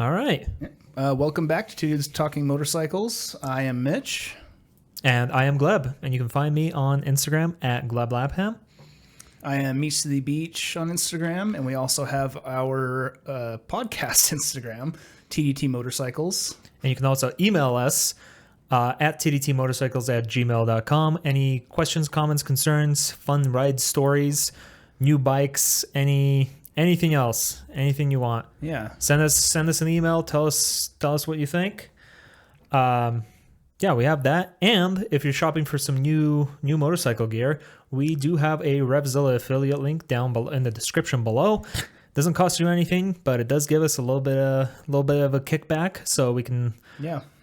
All right. Welcome back to Talking Motorcycles. I am Mitch. And I am Gleb, and you can find me on Instagram at GlebLabham. I am Meets to the Beach on Instagram, and we also have our podcast Instagram, tdtmotorcycles. And you can also email us at tdtmotorcycles@gmail.com. Any questions, comments, concerns, fun ride stories, new bikes, anything else, anything you want. Yeah. Send us an email. Tell us what you think. Yeah, we have that. And if you're shopping for some new motorcycle gear, we do have a Revzilla affiliate link down below in the description below. Doesn't cost you anything, but it does give us a little bit of a kickback, so we can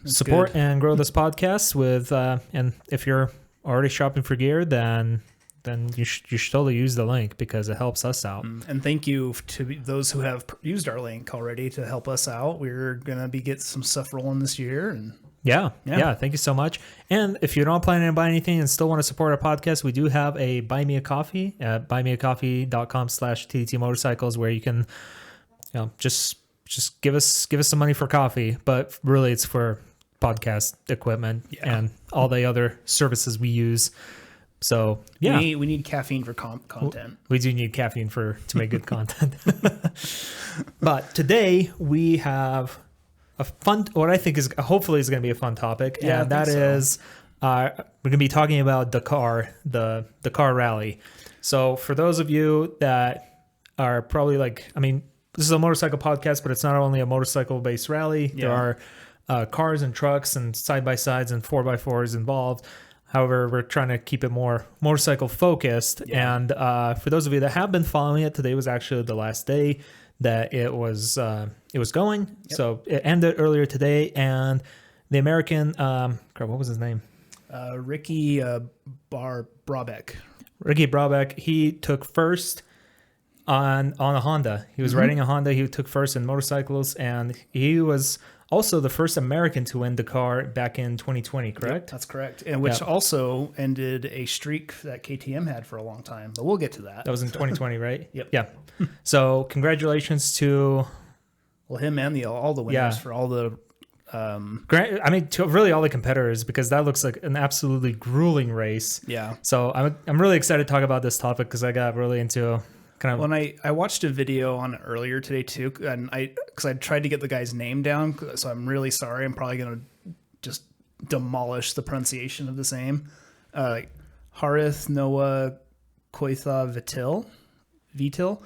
support and grow this podcast with. And if you're already shopping for gear, then you should totally use the link because it helps us out. And thank you to those who have used our link already to help us out. We're gonna get some stuff rolling this year, and yeah. Thank you so much. And if you're not planning to buy anything and still want to support our podcast, we do have a Buy Me a Coffee at buymeacoffee.com/tdtmotorcycles, where you can, just give us some money for coffee, but really it's for podcast equipment and all the other services we use. So yeah, we need caffeine for content. We do need caffeine to make good content. But today we have a fun, what I think is hopefully is going to be a fun topic, and that is we're going to be talking about Dakar, the Dakar Rally. So for those of you that are probably this is a motorcycle podcast, but it's not only a motorcycle-based rally. Yeah. There are cars and trucks and side-by-sides and 4x4s involved. However, we're trying to keep it more motorcycle focused. Yeah. And for those of you that have been following it, today was actually the last day that it was going. Yep. So it ended earlier today, and the American, what was his name? Ricky Brabeck. Ricky Brabeck. He took first on a Honda. He was riding a Honda. He took first in motorcycles, and he was also the first American to win Dakar back in 2020, correct? Yep, that's correct. And which also ended a streak that KTM had for a long time. But we'll get to that. That was in 2020, right? Yep. Yeah. So congratulations to him and all the winners for all the to really all the competitors, because that looks like an absolutely grueling race. Yeah. So I'm really excited to talk about this topic because I got really into When I watched a video on it earlier today too, and because I tried to get the guy's name down, so I'm really sorry. I'm probably gonna just demolish the pronunciation of the name. Harith Noah Koitha Vitil.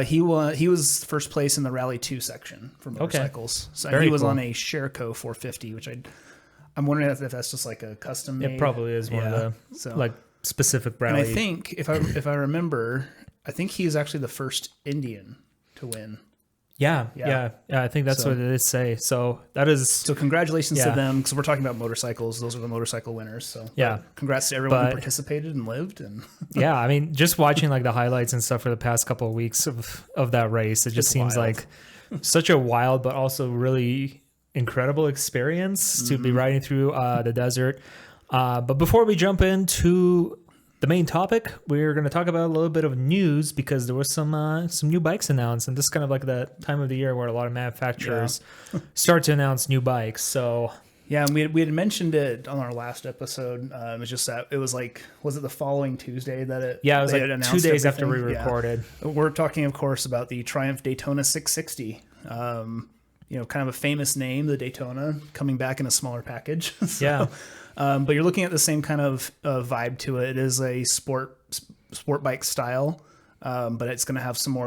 He was first place in the Rally 2 section for motorcycles. Okay. So he was on a Sherco 450, which I'm wondering if that's just like a custom made. It probably is one of the specific rally. And I think if I remember, I think he is actually the first Indian to win. Yeah. I think that's what it is say. So that is. So congratulations to them, because we're talking about motorcycles. Those are the motorcycle winners. So congrats to everyone who participated and lived. And yeah, I mean, just watching the highlights and stuff for the past couple of weeks of that race, it just seems like such a wild but also really incredible experience to be riding through the desert. But before we jump into the main topic, we're going to talk about a little bit of news, because there was some new bikes announced, and this is kind of like the time of the year where a lot of manufacturers start to announce new bikes. So yeah, and we had mentioned it on our last episode. It was just that it was was it the following Tuesday that it? Yeah, it was like 2 days after we recorded. Yeah. We're talking, of course, about the Triumph Daytona 660. Kind of a famous name, the Daytona, coming back in a smaller package. But you're looking at the same kind of vibe to it. It is a sport bike style, but it's going to have some more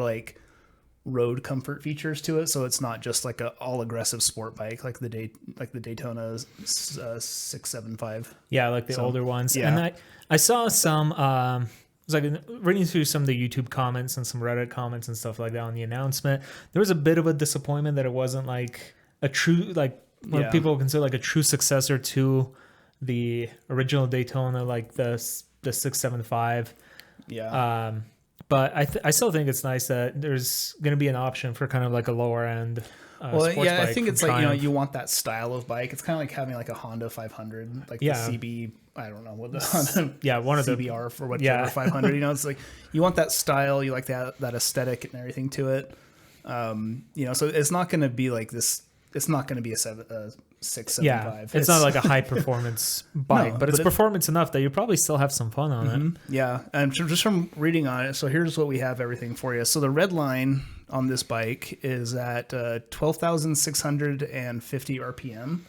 road comfort features to it. So it's not just like a all aggressive sport bike like the Daytona 675. Yeah, like the older ones. Yeah. And I saw some. I was reading through some of the YouTube comments and some Reddit comments and stuff like that on the announcement. There was a bit of a disappointment that it wasn't like a true what people consider like a true successor to the original Daytona, like the 675. Yeah. But I still think it's nice that there's going to be an option for kind of like a lower end sports bike. I think it's Triumph. you want that style of bike. It's kind of like having like a Honda 500, the CB. I don't know what the Honda. One of the CBR for whatever 500. It's like you want that style. You like that aesthetic and everything to it. So it's not going to be like this it's not going to be a 675. Yeah, it's not like a high performance bike, No, but it's performance enough that you probably still have some fun on it. Yeah, and just from reading on it, so here's what we have everything for you. So the red line on this bike is at 12,650 RPM.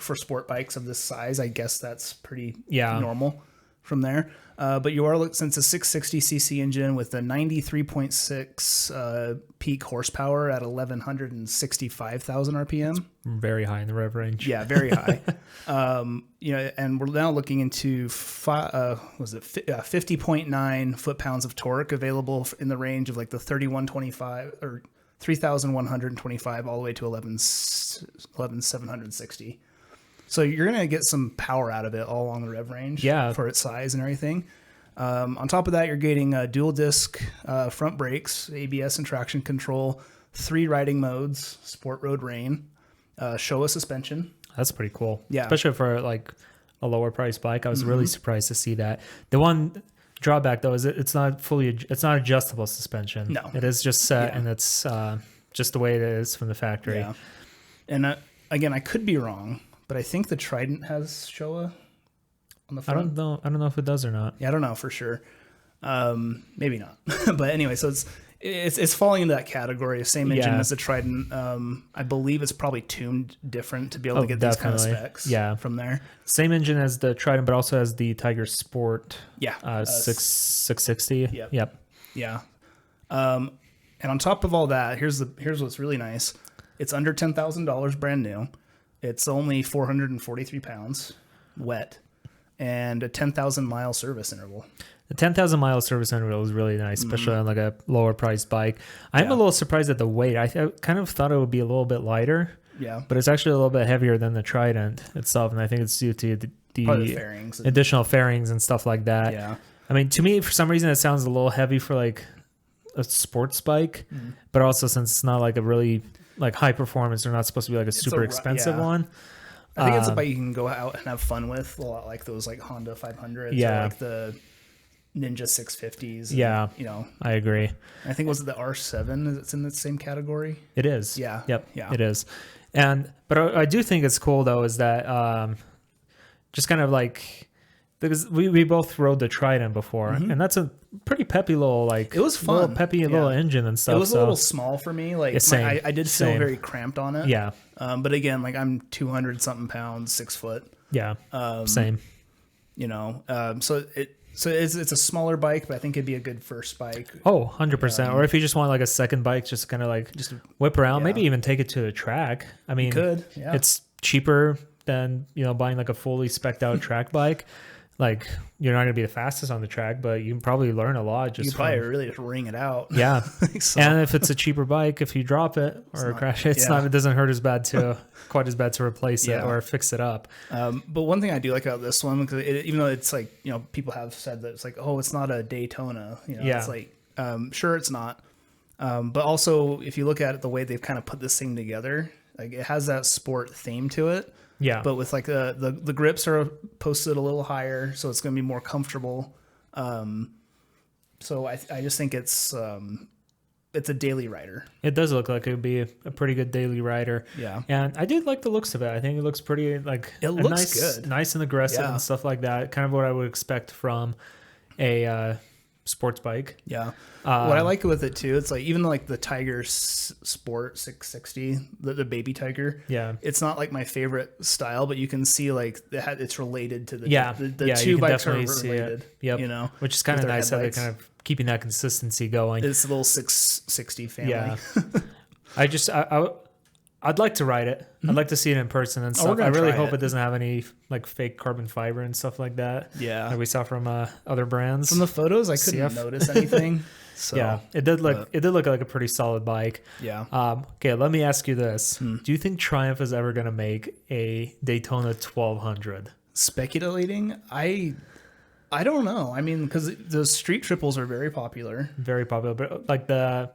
For sport bikes of this size, I guess that's pretty normal from there. But you are, since a 660cc engine with a 93.6 peak horsepower at 1,165,000 RPM. Very high in the rev range. Yeah, very high. And we're now looking into 50.9 foot-pounds of torque available in the range of like the 3,125 or 3,125 all the way to 11,760. So you're going to get some power out of it all along the rev range for its size and everything. On top of that, you're getting dual disc front brakes, ABS and traction control, 3 riding modes, sport, road, rain, Showa suspension. That's pretty cool. Yeah. Especially for like a lower price bike. I was really surprised to see that. The one drawback though is it's not adjustable suspension. No. It is just set and it's just the way it is from the factory. Yeah. And again, I could be wrong, but I think the Trident has Showa on the front. I don't know if it does or not. Yeah, I don't know for sure. Maybe not. But anyway, so it's falling into that category. Same engine as the Trident. I believe it's probably tuned different to be able to get these kind of specs from there. Same engine as the Trident, but also has the Tiger Sport 660. Yep. Yeah. And on top of all that, here's what's really nice. It's under $10,000 brand new. It's only 443 pounds wet and a 10,000 mile service interval. The 10,000 mile service interval is really nice, especially on like a lower priced bike. I'm a little surprised at the weight. I kind of thought it would be a little bit lighter. Yeah. But it's actually a little bit heavier than the Trident itself. And I think it's due to the fairings additional fairings and stuff like that. Yeah. I mean, to me, for some reason, it sounds a little heavy for like a sports bike, but also since it's not like a really like high performance, they're not supposed to be like a super expensive one. I think it's a bike you can go out and have fun with, a lot like those like Honda 500s or like the Ninja 650s. Yeah, I agree. I think was it the R7 that's in the same category? It is. Yeah. Yep. Yeah. It is. But I do think it's cool though is that just kind of like because we both rode the Trident before, and that's a pretty peppy little like it was fun, little peppy little engine and stuff. It was a little small for me. Like I did feel very cramped on it. Yeah. But again, like I'm 200 something pounds, 6 foot. Yeah. Same. So it's a smaller bike, but I think it'd be a good first bike. Oh, 100%. Or if you just want like a second bike, just kind of like just whip around, maybe even take it to the track. I mean, it's cheaper than, buying like a fully spec'd out track bike. Like you're not going to be the fastest on the track, but you can probably learn a lot. You probably really just ring it out. Yeah. And if it's a cheaper bike, if you drop it or crash it, it doesn't hurt quite as bad to replace it or fix it up. But one thing I do like about this one, because even though it's like, people have said that it's like, oh, it's not a Daytona, it's like, sure it's not. But also if you look at it, the way they've kind of put this thing together, like it has that sport theme to it. Yeah. But with like the grips are posted a little higher, so it's going to be more comfortable. So I just think it's a daily rider. It does look like it would be a pretty good daily rider. Yeah. And I did like the looks of it. I think it looks pretty like it looks good. Nice and aggressive and stuff like that. Kind of what I would expect from a sports bike. Yeah. What I like with it too, it's like even like the Tiger Sport 660, the baby Tiger. Yeah. It's not like my favorite style, but you can see like it's related to the the two bikes are related. Yep. Which is kind of nice how they're kind of keeping that consistency going. It's a little 660 family. Yeah. I'd like to ride it. I'd like to see it in person and stuff. I really hope it doesn't have any like fake carbon fiber and stuff like that. Yeah. Like we saw from other brands. From the photos, I couldn't notice anything. So, yeah, it did look like a pretty solid bike. Yeah. Okay, let me ask you this: do you think Triumph is ever going to make a Daytona 1200? Speculating, I don't know. I mean, because the street triples are very popular. Very popular, but like the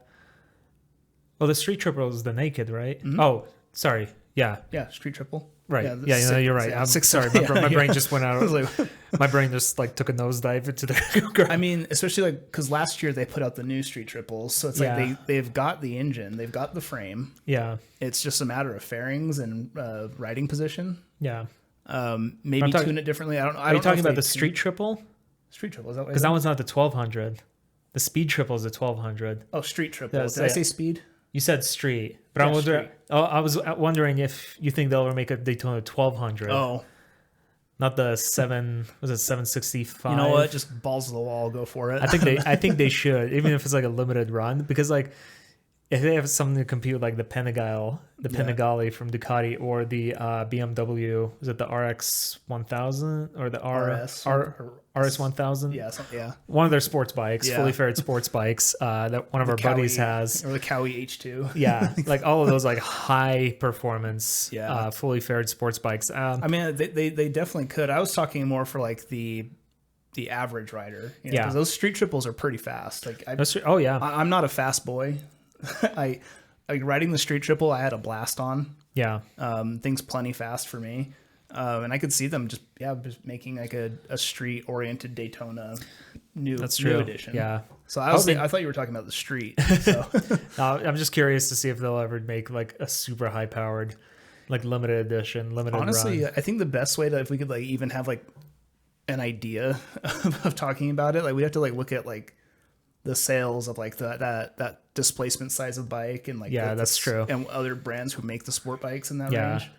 street triple is the naked, right? Oh, sorry. Yeah. Yeah, street triple. Right. Yeah, Yeah, you're right. I'm sorry. My brain just went out. Like, my brain just like took a nosedive into the. I mean, especially like because last year they put out the new street triples, so it's like they've got the engine, they've got the frame. Yeah. It's just a matter of fairings and riding position. Yeah. Maybe tune it differently. I don't know. Are you talking about the street triple? Street triple, is that what? Because that one's not the 1200. The speed triple is the 1200. Oh, street triple. Did I say speed? You said street, but I was wondering if you think they'll ever make a Daytona 1200. Oh, not the 765. You know what? Just balls to the wall, go for it. I think they should, even if it's like a limited run, because like if they have something to compete with like the Panigale from Ducati or the BMW, is it the RX 1000 or the RS 1000? Yeah. One of their sports bikes, fully faired sports bikes that one of our buddies has. Or the Cowie H2. Yeah, like all of those like high performance, fully faired sports bikes. I mean, they definitely could. I was talking more for like the average rider. You know, because those street triples are pretty fast. Like, I'm not a fast boy. I riding the street triple, I had a blast on. Yeah. Things plenty fast for me. And I could see them just making like a street oriented Daytona new edition. Yeah. So I thought you were talking about the street. So I'm just curious to see if they'll ever make like a super high powered, like limited edition, limited Honestly, run. I think the best way if we could like even have like an idea of talking about it, like we have to like look at like the sales of like that displacement size of bike and like that's true, and other brands who make the sport bikes in that range.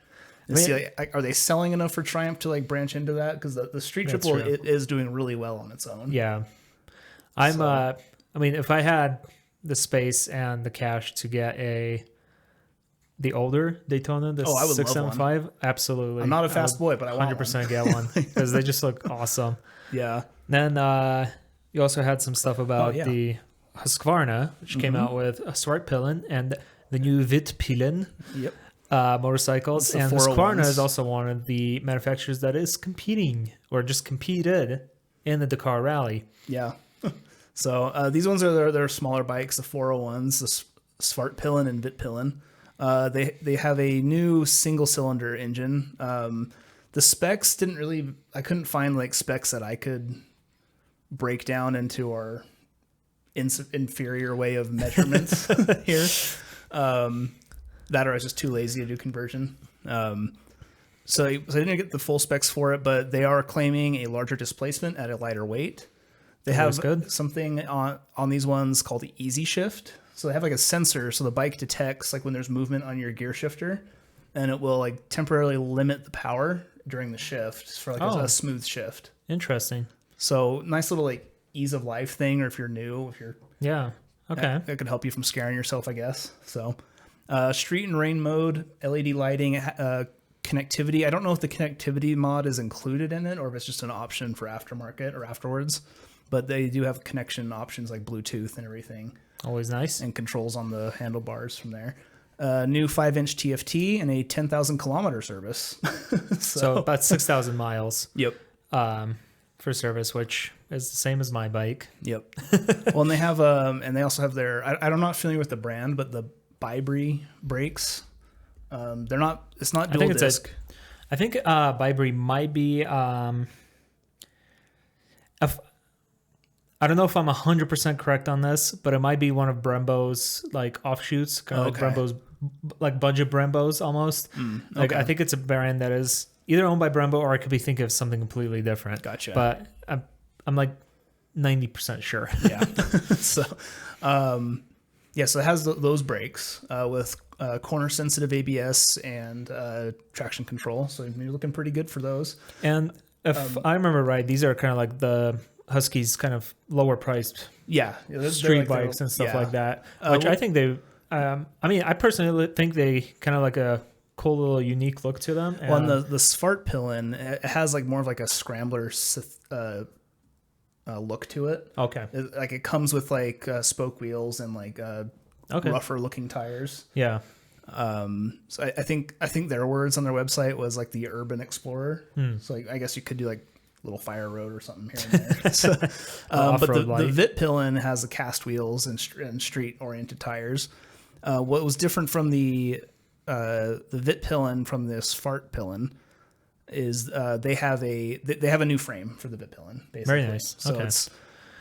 And see, like, are they selling enough for Triumph to like branch into that? Because the street triple is doing really well on its own. Yeah, I mean, if I had the space and the cash to get the older Daytona, the 675, absolutely. I'm not a fast boy, but I want 100% get one because they just look awesome. Yeah. Then you also had some stuff about the Husqvarna, which came out with a Svartpillen and the new Vitpillen motorcycles. And Husqvarna is also one of the manufacturers that is competing or just competed in the Dakar Rally. Yeah. So these ones are their smaller bikes, the 401s, the Svartpillen and Vitpillen. They have a new single cylinder engine. The specs I couldn't find like specs that I could break down into our inferior way of measurements here. That or I was just too lazy to do conversion. So I didn't get the full specs for it, but they are claiming a larger displacement at a lighter weight. They have something on these ones called the Easy Shift. So they have like a sensor, so the bike detects like when there's movement on your gear shifter, and it will like temporarily limit the power during the shift for like a smooth shift. Interesting. So nice little like ease of life thing, or if you're new, that could help you from scaring yourself, I guess. So street and rain mode, LED lighting, connectivity. I don't know if the connectivity mod is included in it or if it's just an option for aftermarket or afterwards, but they do have connection options like Bluetooth and everything. Always nice. And controls on the handlebars from there. New 5-inch TFT and a 10,000 kilometer service. so about 6,000 miles. Yep. For service, which is the same as my bike. Yep. Well, and they have and they also have their. I'm not familiar with the brand, but the Bybri brakes. They're not. It's not dual disc. I think Bybri might be. I don't know if I'm 100% correct on this, but it might be one of Brembo's like offshoots, kind of like Brembo's, like budget Brembo's almost. Like I think it's a brand that is either owned by Brembo or I could be thinking of something completely different. Gotcha. But I'm like 90% sure. Yeah. So, so it has those brakes with corner sensitive ABS and traction control. So you're looking pretty good for those. And if I remember right, these are kind of like the Husky's kind of lower priced street bikes and stuff like that, which I think they, I personally think they kind of like a cool little unique look to them. Well, and the Svartpillen, it has like more of like a scrambler look to it. Okay. It comes with like spoke wheels and like rougher looking tires. Yeah. So I think their words on their website was like the Urban Explorer. So I guess you could do like little fire road or something here and there. So, but the Vitpillen has the cast wheels and street oriented tires. What was different from the the Vitpillen from this Fart Pillen is they have a new frame for the Vitpillen, basically. Very nice. So Okay. it's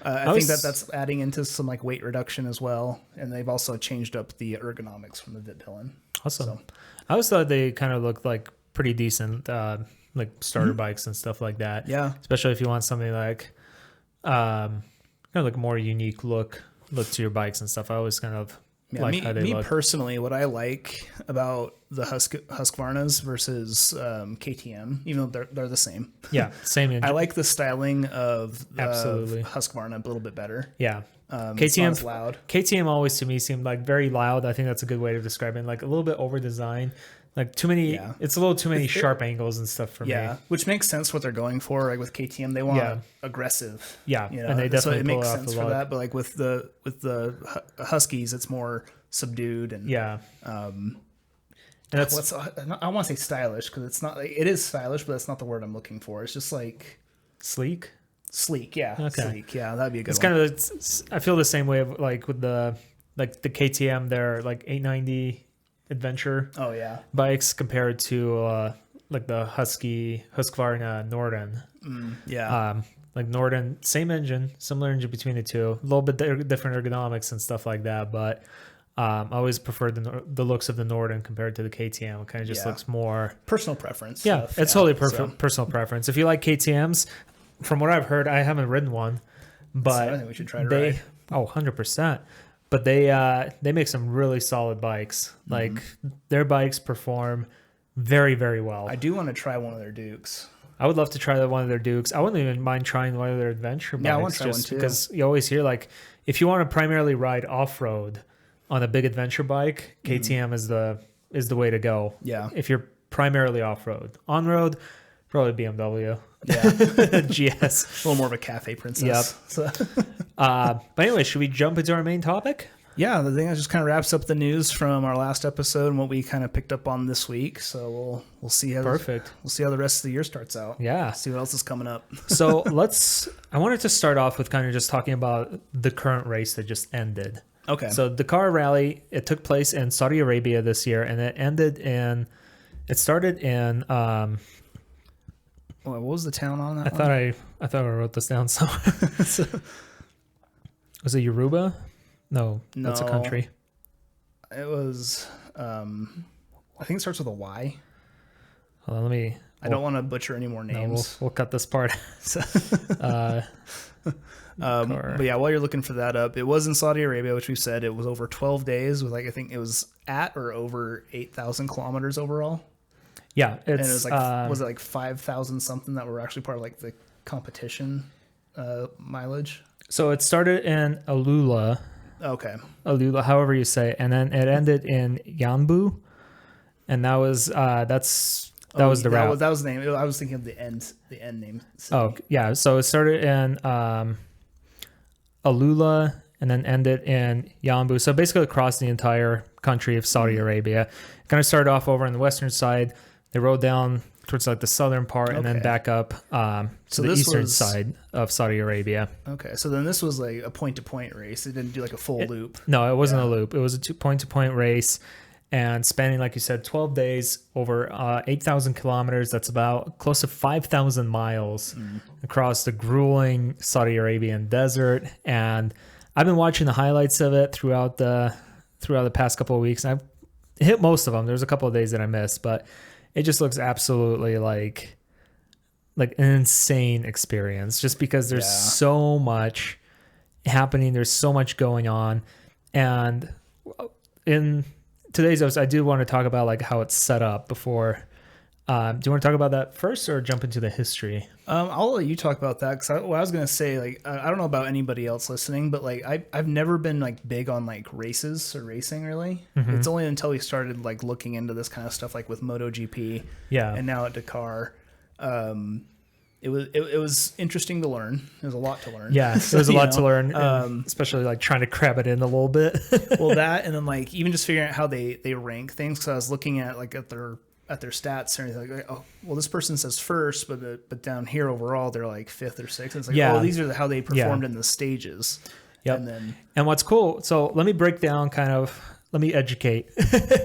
I think that's adding into some like weight reduction as well, and they've also changed up the ergonomics from the Vitpillen. Awesome. So, I always thought they kind of looked like pretty decent, like starter bikes and stuff like that. yeah. Especially if you want something like, kind of like a more unique look to your bikes and stuff. I always kind of like how they look. Me personally, what I like about the Husqvarnas versus KTM, even though they're the same. Yeah, same engine. I like the styling of Absolutely. Husqvarna a little bit better. Yeah. It's not as loud. KTM always to me seemed like very loud. I think that's a good way to describe it. Like a little bit over designed. Like too many, it's a little too many sharp angles and stuff for me. Yeah, which makes sense what they're going for. Like with KTM, they want aggressive. Yeah, you know? and they definitely so it pull makes it off sense the for look. that. But like with the Huskies, it's more subdued and Yeah. And that's I want to say stylish because it's not. Like, it is stylish, but that's not the word I'm looking for. It's just like sleek. sleek. Yeah, Okay. sleek. Yeah, that'd be a good. It's one. kind of. I feel the same way of like with the KTM. They're like 890 adventure Oh yeah. bikes compared to like the Husqvarna Norden. Yeah. Like Norden, same engine, similar engine between the two, a little bit different ergonomics and stuff like that. But I always preferred the looks of the Norden compared to the KTM. It kind of just looks more Personal preference. Yeah, stuff. it's totally So, personal preference. If you like KTM's, from what I've heard, I haven't ridden one, but I think we should try to they ride. 100%. But they make some really solid bikes. Like their bikes perform very, very well. I do want to try one of their Dukes. I would love to try one of their Dukes. I wouldn't even mind trying one of their adventure bikes. Yeah, I want to try just one too. because you always hear like if you want to primarily ride off road on a big adventure bike, KTM is the way to go. Yeah. If you're primarily off road, on road, probably BMW. Yeah. GS. A little more of a cafe princess. Yep. So. But anyway, should we jump into our main topic? Yeah, the thing that just kind of wraps up the news from our last episode and what we kind of picked up on this week. So we'll see how Perfect. We'll see how the rest of the year starts out. Yeah. See what else is coming up. So I wanted to start off with kind of just talking about the current race that just ended. Okay. So Dakar Rally, it took place in Saudi Arabia this year, and it started in. What was the town on that? I thought I wrote this down somewhere. Was it Yoruba? No, that's a country. It was. I think it starts with a Y. Hold on, let me. I don't want to butcher any more No, names. we'll cut this part. But yeah, while you're looking for that up, it was in Saudi Arabia, which we said it was over 12 days with I think it was at or over 8,000 kilometers overall. Yeah, And it was like was it like 5,000 something that were actually part of like the competition mileage? So it started in Alula, however you say, and then it ended in Yanbu, and that was that was the route. That was the name. I was thinking of the end name. City. Oh yeah, so it started in Alula and then ended in Yanbu. So basically across the entire country of Saudi Arabia. Kind of started off over on the western side. They rode down towards like the southern part and then back up to the eastern side of Saudi Arabia. Okay, so then this was like a point-to-point race. It didn't do like a full loop. No, it wasn't a loop. It was a point-to-point race and spanning, like you said, 12 days over 8,000 kilometers. That's about close to 5,000 miles across the grueling Saudi Arabian desert. And I've been watching the highlights of it throughout the past couple of weeks. And I've hit most of them. There's a couple of days that I missed, but it just looks absolutely like an insane experience just because there's so much happening. There's so much going on. And in today's episode, I do want to talk about like how it's set up before. Do you want to talk about that first or jump into the history? I'll let you talk about that because what I was going to say, like, I don't know about anybody else listening, but like I've never been like big on like races or racing really. It's only until we started like looking into this kind of stuff like with MotoGP and now at Dakar. It was interesting to learn. There's a lot to learn. Yeah, there's a lot to learn, especially like trying to crab it in a little bit. Well, that and then like even just figuring out how they rank things. Because I was looking at like at their stats and everything. Like, oh, well, this person says first, but down here overall they're like fifth or sixth. And it's like, oh, these are how they performed in the stages. Yep. And then what's cool, so let me break down kind of let me educate.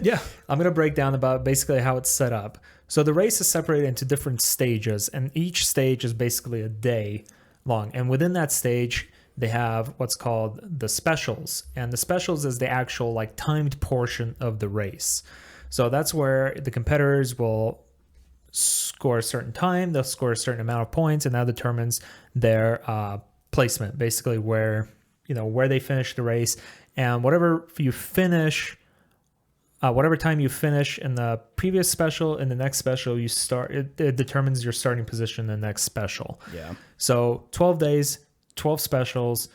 Yeah. I'm going to break down about basically how it's set up. So the race is separated into different stages, and each stage is basically a day long. And within that stage, they have what's called the specials. And the specials is the actual like timed portion of the race. So that's where the competitors will score a certain time, they'll score a certain amount of points, and that determines their placement, basically where they finish the race. And whatever you finish, whatever time you finish in the previous special, in the next special you start, it determines your starting position in the next special. Yeah. So 12 days, 12 specials.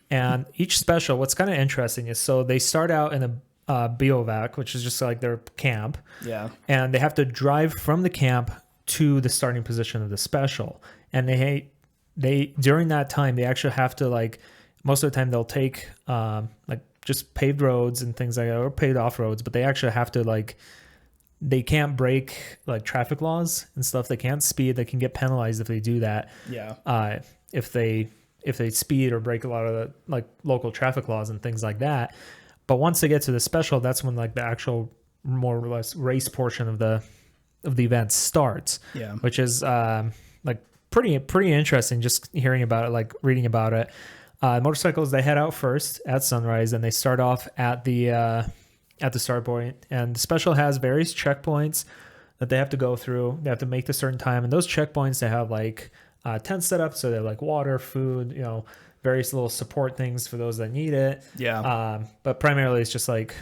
And each special, what's kind of interesting is, so they start out in a bivouac, which is just like their camp. Yeah. And they have to drive from the camp to the starting position of the special. And they during that time, they actually have to, like, most of the time they'll take like just paved roads and things like that, or paved off roads, but they actually have to, like, they can't break like traffic laws and stuff. They can't speed. They can get penalized if they do that. Yeah. If they speed or break a lot of the like local traffic laws and things like that. But once they get to the special, that's when like the actual more or less race portion of the event starts. Yeah. Which is like pretty interesting just hearing about it, like reading about it. Motorcycles, they head out first at sunrise, and they start off at the start point. And the special has various checkpoints that they have to go through. They have to make the certain time, and those checkpoints, they have like tents set up, so they have like water, food, various little support things for those that need it. Yeah. But primarily it's just like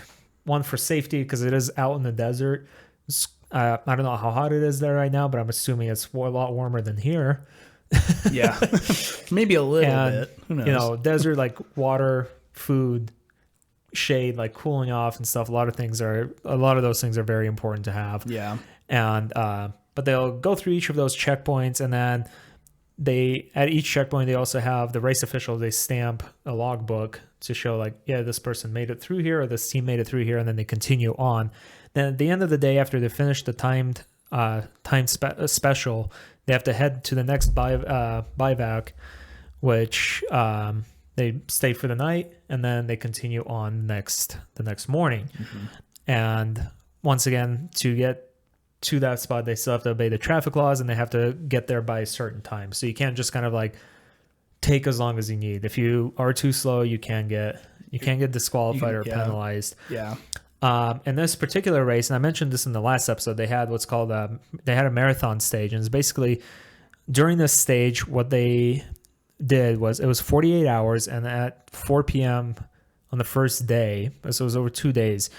one for safety, because it is out in the desert. I don't know how hot it is there right now, but I'm assuming it's a lot warmer than here. Yeah. Maybe a little bit. Who knows? Desert, like water, food, shade, like cooling off and stuff. A lot of those things are very important to have. Yeah. And but they'll go through each of those checkpoints, and then at each checkpoint they also have the race officials. They stamp a logbook to show like, yeah, this person made it through here, or this team made it through here, and then they continue on. Then at the end of the day, after they finish the timed special, they have to head to the next bivouac, which they stay for the night, and then they continue on the next morning. Mm-hmm. And once again, to get to that spot, they still have to obey the traffic laws, and they have to get there by a certain time. So you can't just kind of like take as long as you need. If you are too slow, you can get disqualified or penalized. Yeah. In this particular race, and I mentioned this in the last episode, they had what's called a marathon stage. And it's basically during this stage, what they did was, it was 48 hours, and at 4 p.m. on the first day, so it was over 2 days,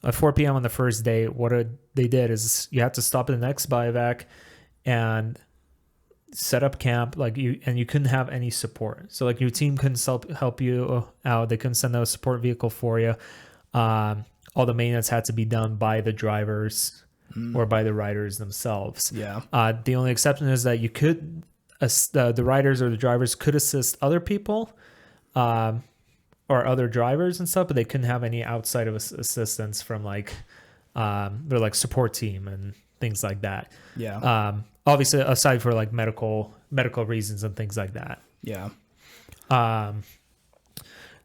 at 4 p.m. on the first day, what they did is you have to stop at the next bivouac and set up camp, and you couldn't have any support. So like your team couldn't help you out. They couldn't send out a support vehicle for you. All the maintenance had to be done by the drivers or by the riders themselves. Yeah. The only exception is that you could, the riders or the drivers could assist other people, or other drivers and stuff, but they couldn't have any outside of assistance from like their like support team and things like that. Yeah. Obviously, aside for like medical reasons and things like that. Yeah.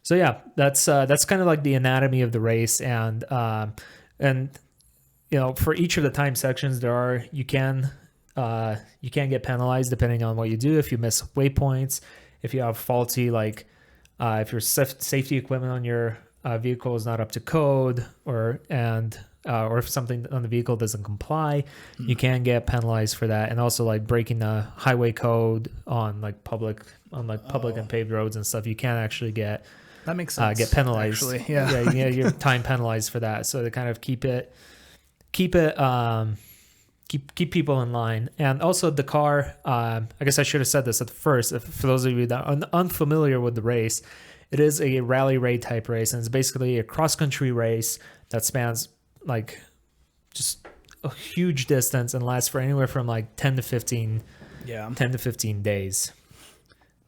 So yeah, that's kind of like the anatomy of the race, and for each of the time sections, you can get penalized depending on what you do. If you miss waypoints, if you have faulty, like if your safety equipment on your vehicle is not up to code, or if something on the vehicle doesn't comply, you can get penalized for that. And also like breaking the highway code on public and paved roads and stuff, you can actually get that makes sense. Get penalized. Actually, yeah. You're time penalized for that. So to kind of keep people in line. And also Dakar, I guess I should have said this at first, for those of you that are unfamiliar with the race, it is a rally raid type race, and it's basically a cross-country race that spans like just a huge distance and lasts for anywhere from like 10 to 15 days.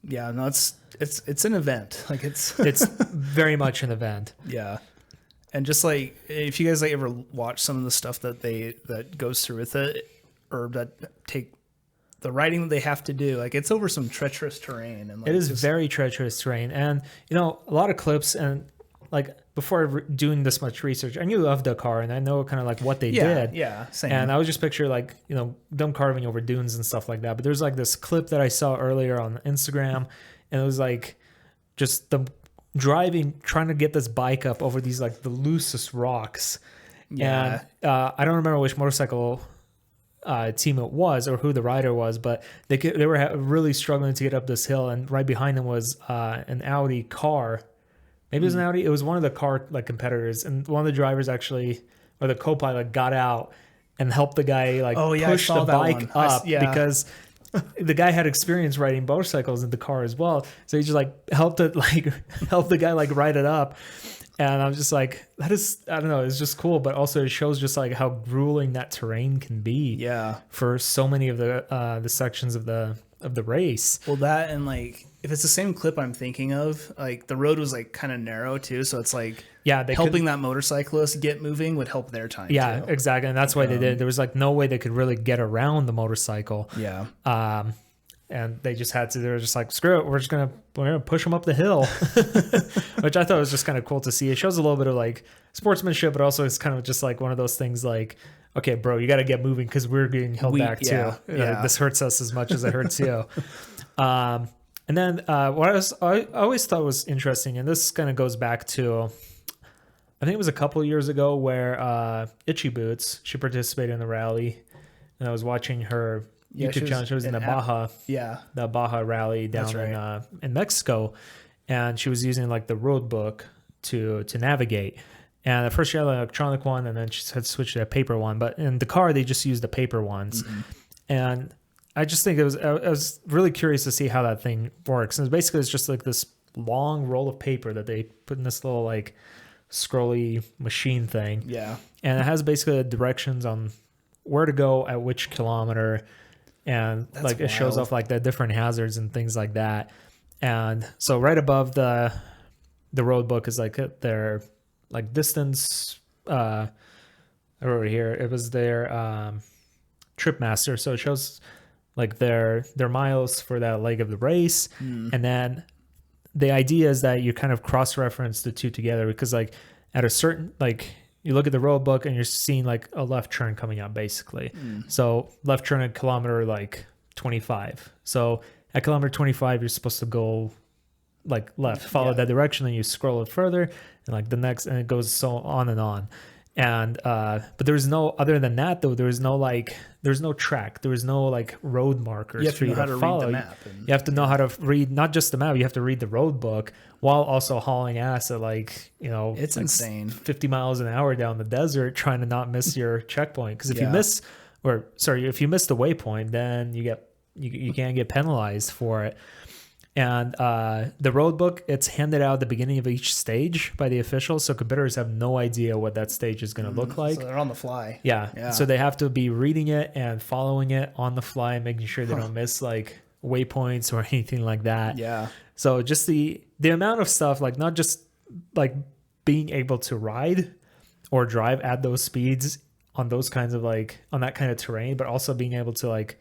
Yeah, no, it's an event. Like it's very much an event. Yeah. And just like, if you guys like ever watch some of the stuff that goes through with it, or that take the riding that they have to do, like it's over some treacherous terrain, and like, it is very treacherous terrain. And a lot of clips, and like before doing this much research, I knew of Dakar and I know kind of like what they did. Yeah, same. And I was just picture like, you know, them carving over dunes and stuff like that. But there's like this clip that I saw earlier on Instagram, and it was like just them driving, trying to get this bike up over these like the loosest rocks. Yeah. And I don't remember which motorcycle team it was or who the rider was, but they were really struggling to get up this hill, and right behind them was an Audi car. Maybe it was an Audi. It was one of the car like competitors, and one of the drivers actually, or the co-pilot, got out and helped the guy like push the bike up because the guy had experience riding motorcycles in the car as well. So he just like helped the guy like ride it up. And I'm just like, that is, I don't know, it's just cool, but also it shows just like how grueling that terrain can be. Yeah. For so many of the sections of the race. Well, that, and like if it's the same clip I'm thinking of, like the road was like kind of narrow too, so it's like helping that motorcyclist get moving would help their time. Yeah, too. Exactly, and that's why they did. There was like no way they could really get around the motorcycle. Yeah. And they just had to. They were just like, screw it. We're gonna push them up the hill, which I thought was just kind of cool to see. It shows a little bit of like sportsmanship, but also it's kind of just like one of those things like, okay, bro, you got to get moving because we're getting held back too. Yeah. This hurts us as much as it hurts you. And then what I always thought was interesting, and this kind of goes back to, I think it was a couple years ago where Itchy Boots, she participated in the rally, and I was watching her YouTube channel. She was in the Baja rally down in Mexico, and she was using like the road book to navigate. And at first she had an electronic one, and then she had switched to a paper one. But in Dakar, they just used the paper ones. Mm-hmm. And I just think I was really curious to see how that thing works. And basically, it's just like this long roll of paper that they put in this little like scrolly machine thing. Yeah. And it has basically the directions on where to go at which kilometer. And that's like wild. It shows off like the different hazards and things like that. And so right above the road book is like their like distance over here. It was their trip master. So it shows like their miles for that leg of the race. And then the idea is that you kind of cross-reference the two together, because like at a certain, like you look at the road book and you're seeing like a left turn coming up basically. So left turn at kilometer like 25. So at kilometer 25, you're supposed to go like left, follow that direction, and you scroll it further, and like the next, and it goes so on and on. And but there's no, other than that though, there's no track, there's no like road markers for you to follow. Read the map, you have to know how to read not just the map, you have to read the road book while also hauling ass at like, you know, it's like insane 50 miles an hour down the desert trying to not miss your checkpoint, because if you miss the waypoint, then you can't get penalized for it. And the road book, it's handed out at the beginning of each stage by the officials, so competitors have no idea what that stage is going to look like. So they're on the fly. Yeah. So they have to be reading it and following it on the fly, making sure they don't miss like waypoints or anything like that. Yeah. So just the amount of stuff, like not just like being able to ride or drive at those speeds on those kinds of like on that kind of terrain, but also being able to like,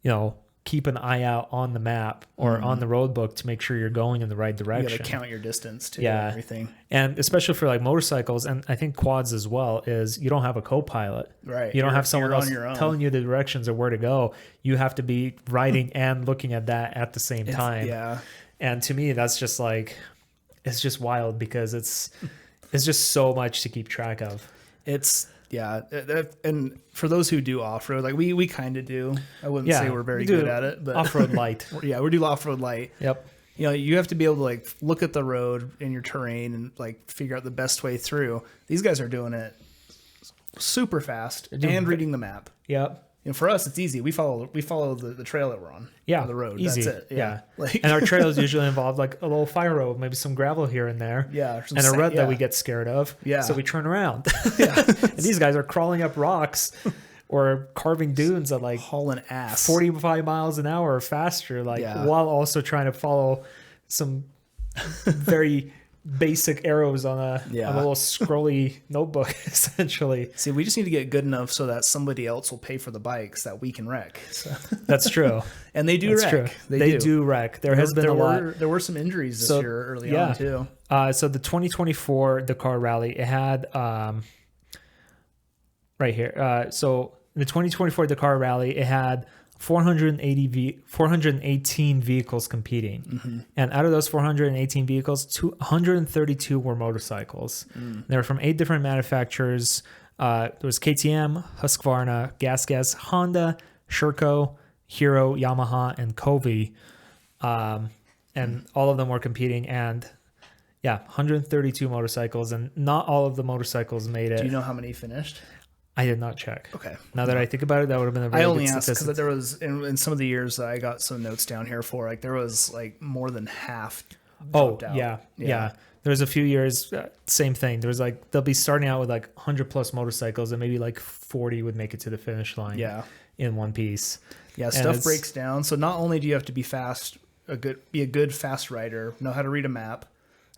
you know, keep an eye out on the map or on the road book to make sure you're going in the right direction. You got to count your distance too. Yeah. And everything. And especially for like motorcycles, and I think quads as well, is you don't have a co-pilot. Right. You don't have someone else telling you the directions or where to go. You have to be riding and looking at that at the same time. Yeah. And to me, that's just like, it's just wild, because it's just so much to keep track of. Yeah, and for those who do off-road, like we kind of do. I wouldn't say we're very good at it, but off-road light. Yeah, we do off-road light. Yep. You know, you have to be able to like look at the road in your terrain and like figure out the best way through. These guys are doing it super fast and reading the map. Yep. You know, for us, it's easy. We follow the trail that we're on. Yeah, the road. Easy. That's it. Yeah. And our trails usually involve like a little fire road, maybe some gravel here and there. Yeah. And a rut that we get scared of. Yeah. So we turn around. Yeah. And these guys are crawling up rocks or carving dunes at like hauling ass 45 miles an hour or faster, like while also trying to follow some very basic arrows on a little scrolly notebook, essentially. See, we just need to get good enough so that somebody else will pay for the bikes that we can wreck. So. That's true. And they do wreck. True. They do wreck. There has been a lot. There were some injuries this year early on, too. So the 2024 Dakar Rally, it had, right here. So the 2024 Dakar Rally, it had 418 vehicles competing. Mm-hmm. And out of those 418 vehicles, 132 were motorcycles. They were from 8 different manufacturers. There was KTM, Husqvarna, GasGas, Honda, Sherco, Hero, Yamaha, and Covey. And all of them were competing. And 132 motorcycles. And not all of the motorcycles made it. Do you know how many finished? I did not check. Okay. Now that I think about it, that would have been a very I only good asked statistic. because there was in some of the years that I got some notes down here for, like, there was like more than half dropped out. Yeah. There was a few years, same thing. There was like, they'll be starting out with like 100 plus motorcycles and maybe like 40 would make it to the finish line in one piece. Yeah, stuff breaks down. So not only do you have to be fast, be a good fast rider, know how to read a map.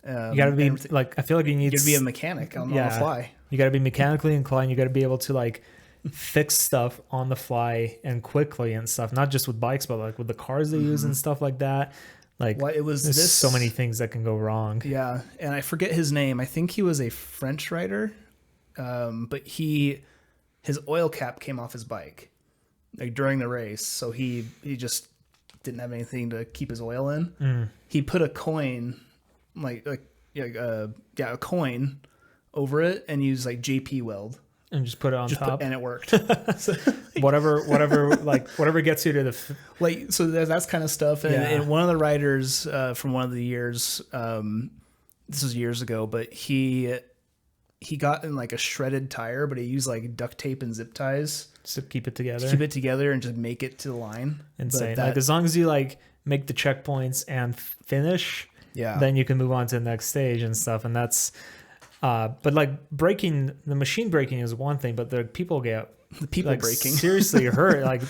You got to be like, I feel like you need to be a mechanic on the fly. You got to be mechanically inclined. You got to be able to like fix stuff on the fly and quickly and stuff, not just with bikes, but like with the cars they use and stuff like that. Like, there's so many things that can go wrong. Yeah. And I forget his name. I think he was a French rider. But his oil cap came off his bike like during the race. So he just didn't have anything to keep his oil in. He put a coin, a coin over it and used like JP weld and just put it on top and it worked. whatever gets you to the so that's kind of stuff. And one of the riders from one of the years, this was years ago, but he got in like a shredded tire, but he used like duct tape and zip ties to keep it together and just make it to the line. Insane. Like as long as you like make the checkpoints and finish, then you can move on to the next stage and stuff. And that's but like the machine braking is one thing, but the people get breaking seriously hurt. Like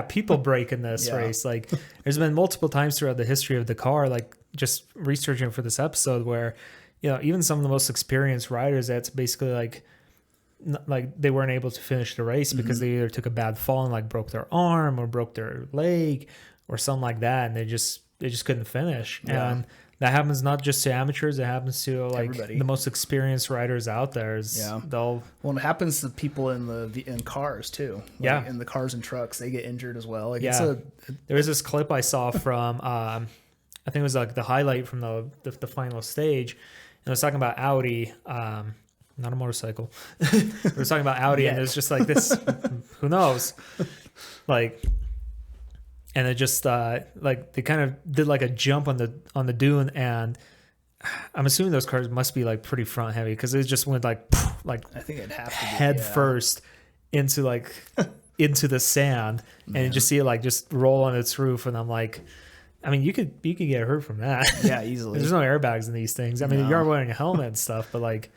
people break in this race. Like there's been multiple times throughout the history of the car, like just researching for this episode, where even some of the most experienced riders, that's basically like they weren't able to finish the race because they either took a bad fall and like broke their arm or broke their leg or something like that, and they just couldn't finish. And that happens not just to amateurs; it happens to like everybody. The most experienced riders out there. It happens to people in cars too. Like in the cars and trucks, they get injured as well. Like there was this clip I saw from I think it was like the highlight from the final stage, and it was talking about Audi. Not a motorcycle. It was talking about Audi, and it was just like this. Who knows? Like. And it just like they kind of did like a jump on the dune, and I'm assuming those cars must be like pretty front heavy because it just went like I think it'd have to be, head first into the sand, and you just see it like just roll on its roof, and I'm like, I mean, you could get hurt from that. Yeah, easily. There's no airbags in these things. I mean, you're wearing a helmet and stuff, but like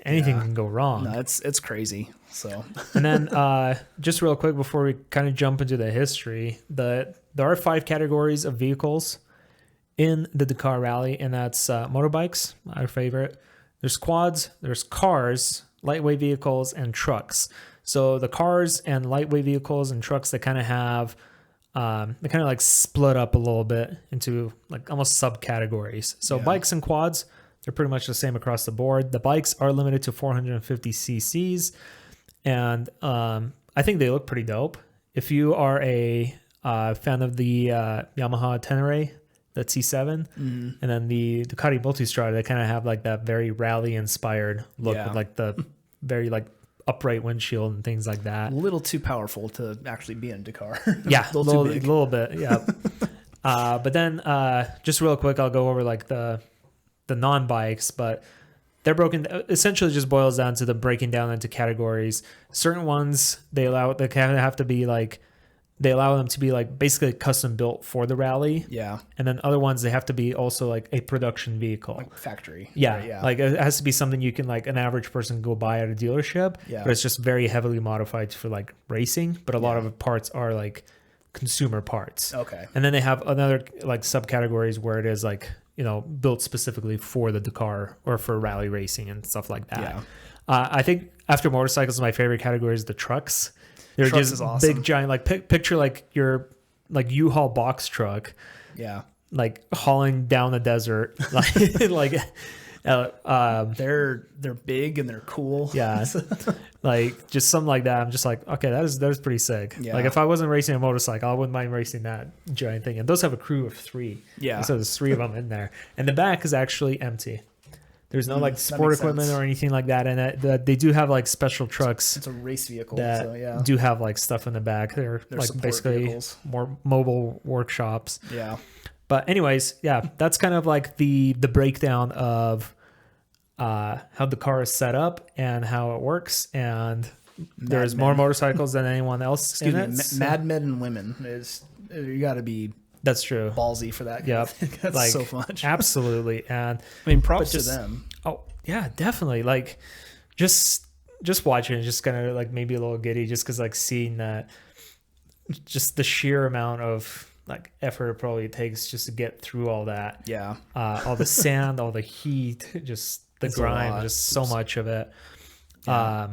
anything can go wrong. No, it's crazy. So, and then just real quick before we kind of jump into the history, there are 5 categories of vehicles in the Dakar Rally, and that's motorbikes, our favorite. There's quads, there's cars, lightweight vehicles, and trucks. So the cars and lightweight vehicles and trucks, they kind of have they kind of like split up a little bit into like almost subcategories. So bikes and quads, they're pretty much the same across the board. The bikes are limited to 450 cc's. And I think they look pretty dope. If you are a fan of the Yamaha Tenere, the T7, and then the Ducati Multistrada, they kind of have like that very rally-inspired look with like the very like upright windshield and things like that. A little too powerful to actually be in Dakar. Yeah, a little bit. Yeah. But then just real quick, I'll go over like the non-bikes, but they're broken. Essentially, just boils down to the breaking down into categories. Certain ones they kind of have to be like, they allow them to be like basically custom built for the rally. Yeah. And then other ones they have to be also like a production vehicle, like factory. Yeah. Right, yeah. Like it has to be something you can like an average person go buy at a dealership. Yeah. But it's just very heavily modified for like racing. But a lot of parts are like consumer parts. Okay. And then they have another like subcategories where it is like built specifically for the Dakar or for rally racing and stuff like that. Yeah. I think after motorcycles, my favorite category is the trucks. They're Trucks just is awesome. big, giant, like picture like your like U-Haul box truck, Yeah. like hauling down the desert, like They're big and they're cool. yeah, like just something like that. I'm just like, okay, that is pretty sick. Yeah. Like if I wasn't racing a motorcycle, I wouldn't mind racing that giant thing. And those have a crew of 3. Yeah. So there's 3 of them in there, and the back is actually empty. There's no like that sport makes equipment sense. or anything like that in it. They do have like special trucks It's a race vehicle. that So yeah. do have like stuff in the back. They're like support basically vehicles. more mobile workshops. Yeah. But anyways, yeah, that's kind of like the breakdown of how the car is set up and how it works. And there's more motorcycles than anyone else. Excuse in me. it, so- Mad Men and Women you got to be That's true. ballsy for that. Yep. That's like, so much. Absolutely. And I mean, props just- to them. oh yeah, definitely. Like just watching it, just kind of like maybe a little giddy, just because like seeing that, just the sheer amount of like effort it probably takes just to get through all that. Yeah. All the sand, all the heat, just the It's a grime, lot. just so much of it. Yeah.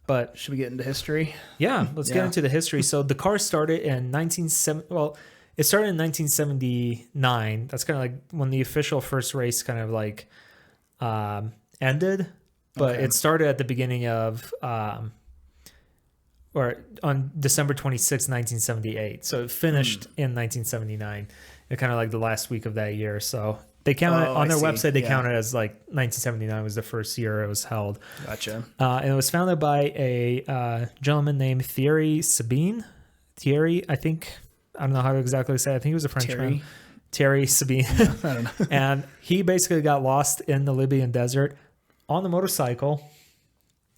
But Should we get into history? yeah, let's get Yeah. into the history. So the car started in 1970. Well, it started in 1979. That's kind of like when the official first race kind of like ended. But Okay. it started at the beginning of, or on December 26, 1978. So it finished in 1979. It kind of like the last week of that year. So they count it Oh, on I their see. website. They Yeah. count it as like 1979 was the first year it was held. Gotcha. And it was founded by a gentleman named Thierry Sabine. Thierry, I think, I don't know how to exactly say it. I think he was a Frenchman. Thierry Sabine. I don't know. And he basically got lost in the Libyan desert on the motorcycle.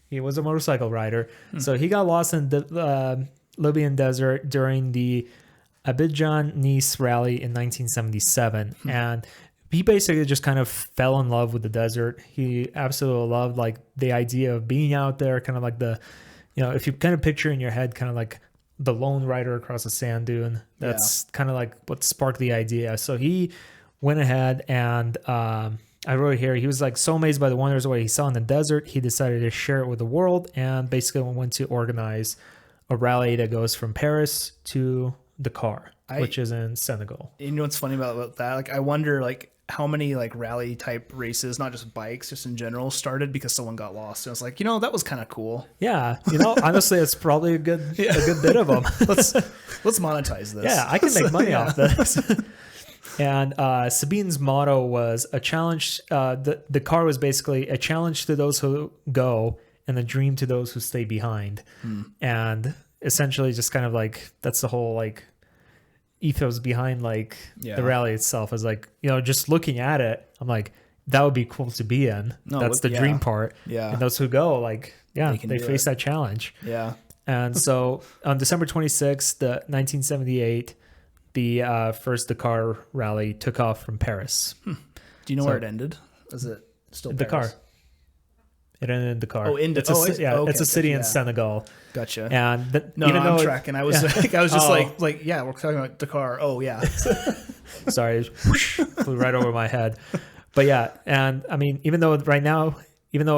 He was a motorcycle rider. So he got lost in the Libyan desert during the Abidjan-Nice rally in 1977. And he basically just kind of fell in love with the desert. He absolutely loved like the idea of being out there, kind of like the, if you kind of picture in your head, kind of like the lone rider across a sand dune. That's kind of like what sparked the idea. So he went ahead and I wrote here, he was like so amazed by the wonders of what he saw in the desert, he decided to share it with the world and basically went to organize a rally that goes from Paris to Dakar, which is in Senegal. You know what's funny about that? Like, I wonder like how many like rally type races, not just bikes, just in general, started because someone got lost. And I was like, that was kind of cool. Yeah, honestly, it's probably a good bit of them. Let's monetize this. Yeah, I can make money off this. And Sabine's motto was a challenge. The car was basically a challenge to those who go and a dream to those who stay behind. And essentially just kind of like, that's the whole like ethos behind like the rally itself is like, just looking at it, I'm like, that would be cool to be in. That's the dream part. Yeah. And those who go, like, they face that challenge. Yeah. And so on December 26th, 1978, the first Dakar rally took off from Paris. Do you know where it ended? Is it still Dakar. Paris? It ended in Dakar. Oh, it's a city in Senegal. Gotcha. And even though I'm tracking, I was like, I was just like, yeah, we're talking about Dakar. Oh yeah. Sorry, flew right over my head. But yeah, and I mean, even though it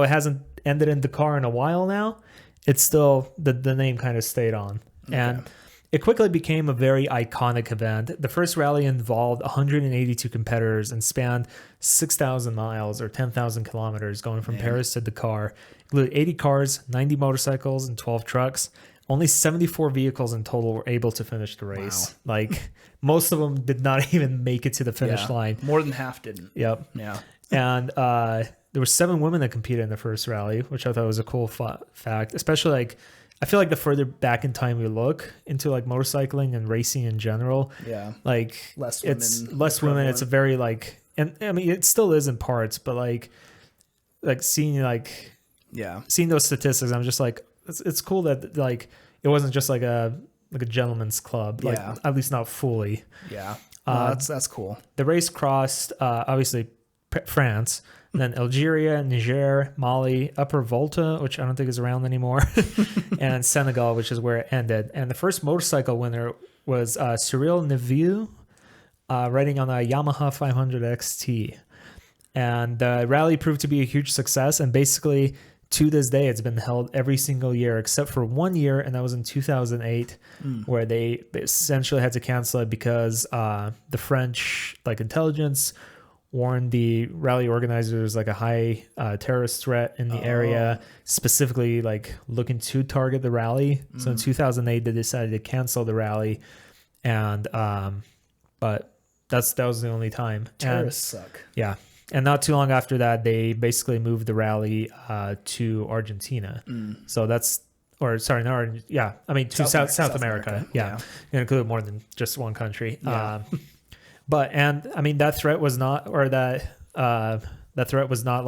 hasn't ended in Dakar in a while now, it's still the name kind of stayed on. Okay. And it quickly became a very iconic event. The first rally involved 182 competitors and spanned 6,000 miles or 10,000 kilometers going from Paris to Dakar. It included 80 cars, 90 motorcycles, and 12 trucks. Only 74 vehicles in total were able to finish the race. Wow. Like most of them did not even make it to the finish line. More than half didn't. Yep. Yeah. And there were 7 women that competed in the first rally, which I thought was a cool fact, especially like, I feel like the further back in time we look into like motorcycling and racing in general, like less women, it's less women. It's a very like, and I mean, it still is in parts, but like seeing those statistics, I'm just like, it's cool that like, it wasn't just like a gentleman's club, like at least not fully. Yeah. No, that's cool. The race crossed, obviously France, and then Algeria, Niger, Mali, Upper Volta, which I don't think is around anymore, and Senegal, which is where it ended. And the first motorcycle winner was Cyril Neveu. riding on a Yamaha 500 XT. And the rally proved to be a huge success. And basically, to this day, it's been held every single year except for 1 year, and that was in 2008, where they essentially had to cancel it because the French intelligence warned the rally organizers a high terrorist threat in the area, specifically looking to target the rally. So in 2008, they decided to cancel the rally, and but that was the only time. Terrorists suck. Yeah. And not too long after that, they basically moved the rally to Argentina. So that's, or sorry, not Argentina. Yeah, I mean to South America. Yeah, it included more than just one country. Yeah. And I mean that threat was not, or that threat was not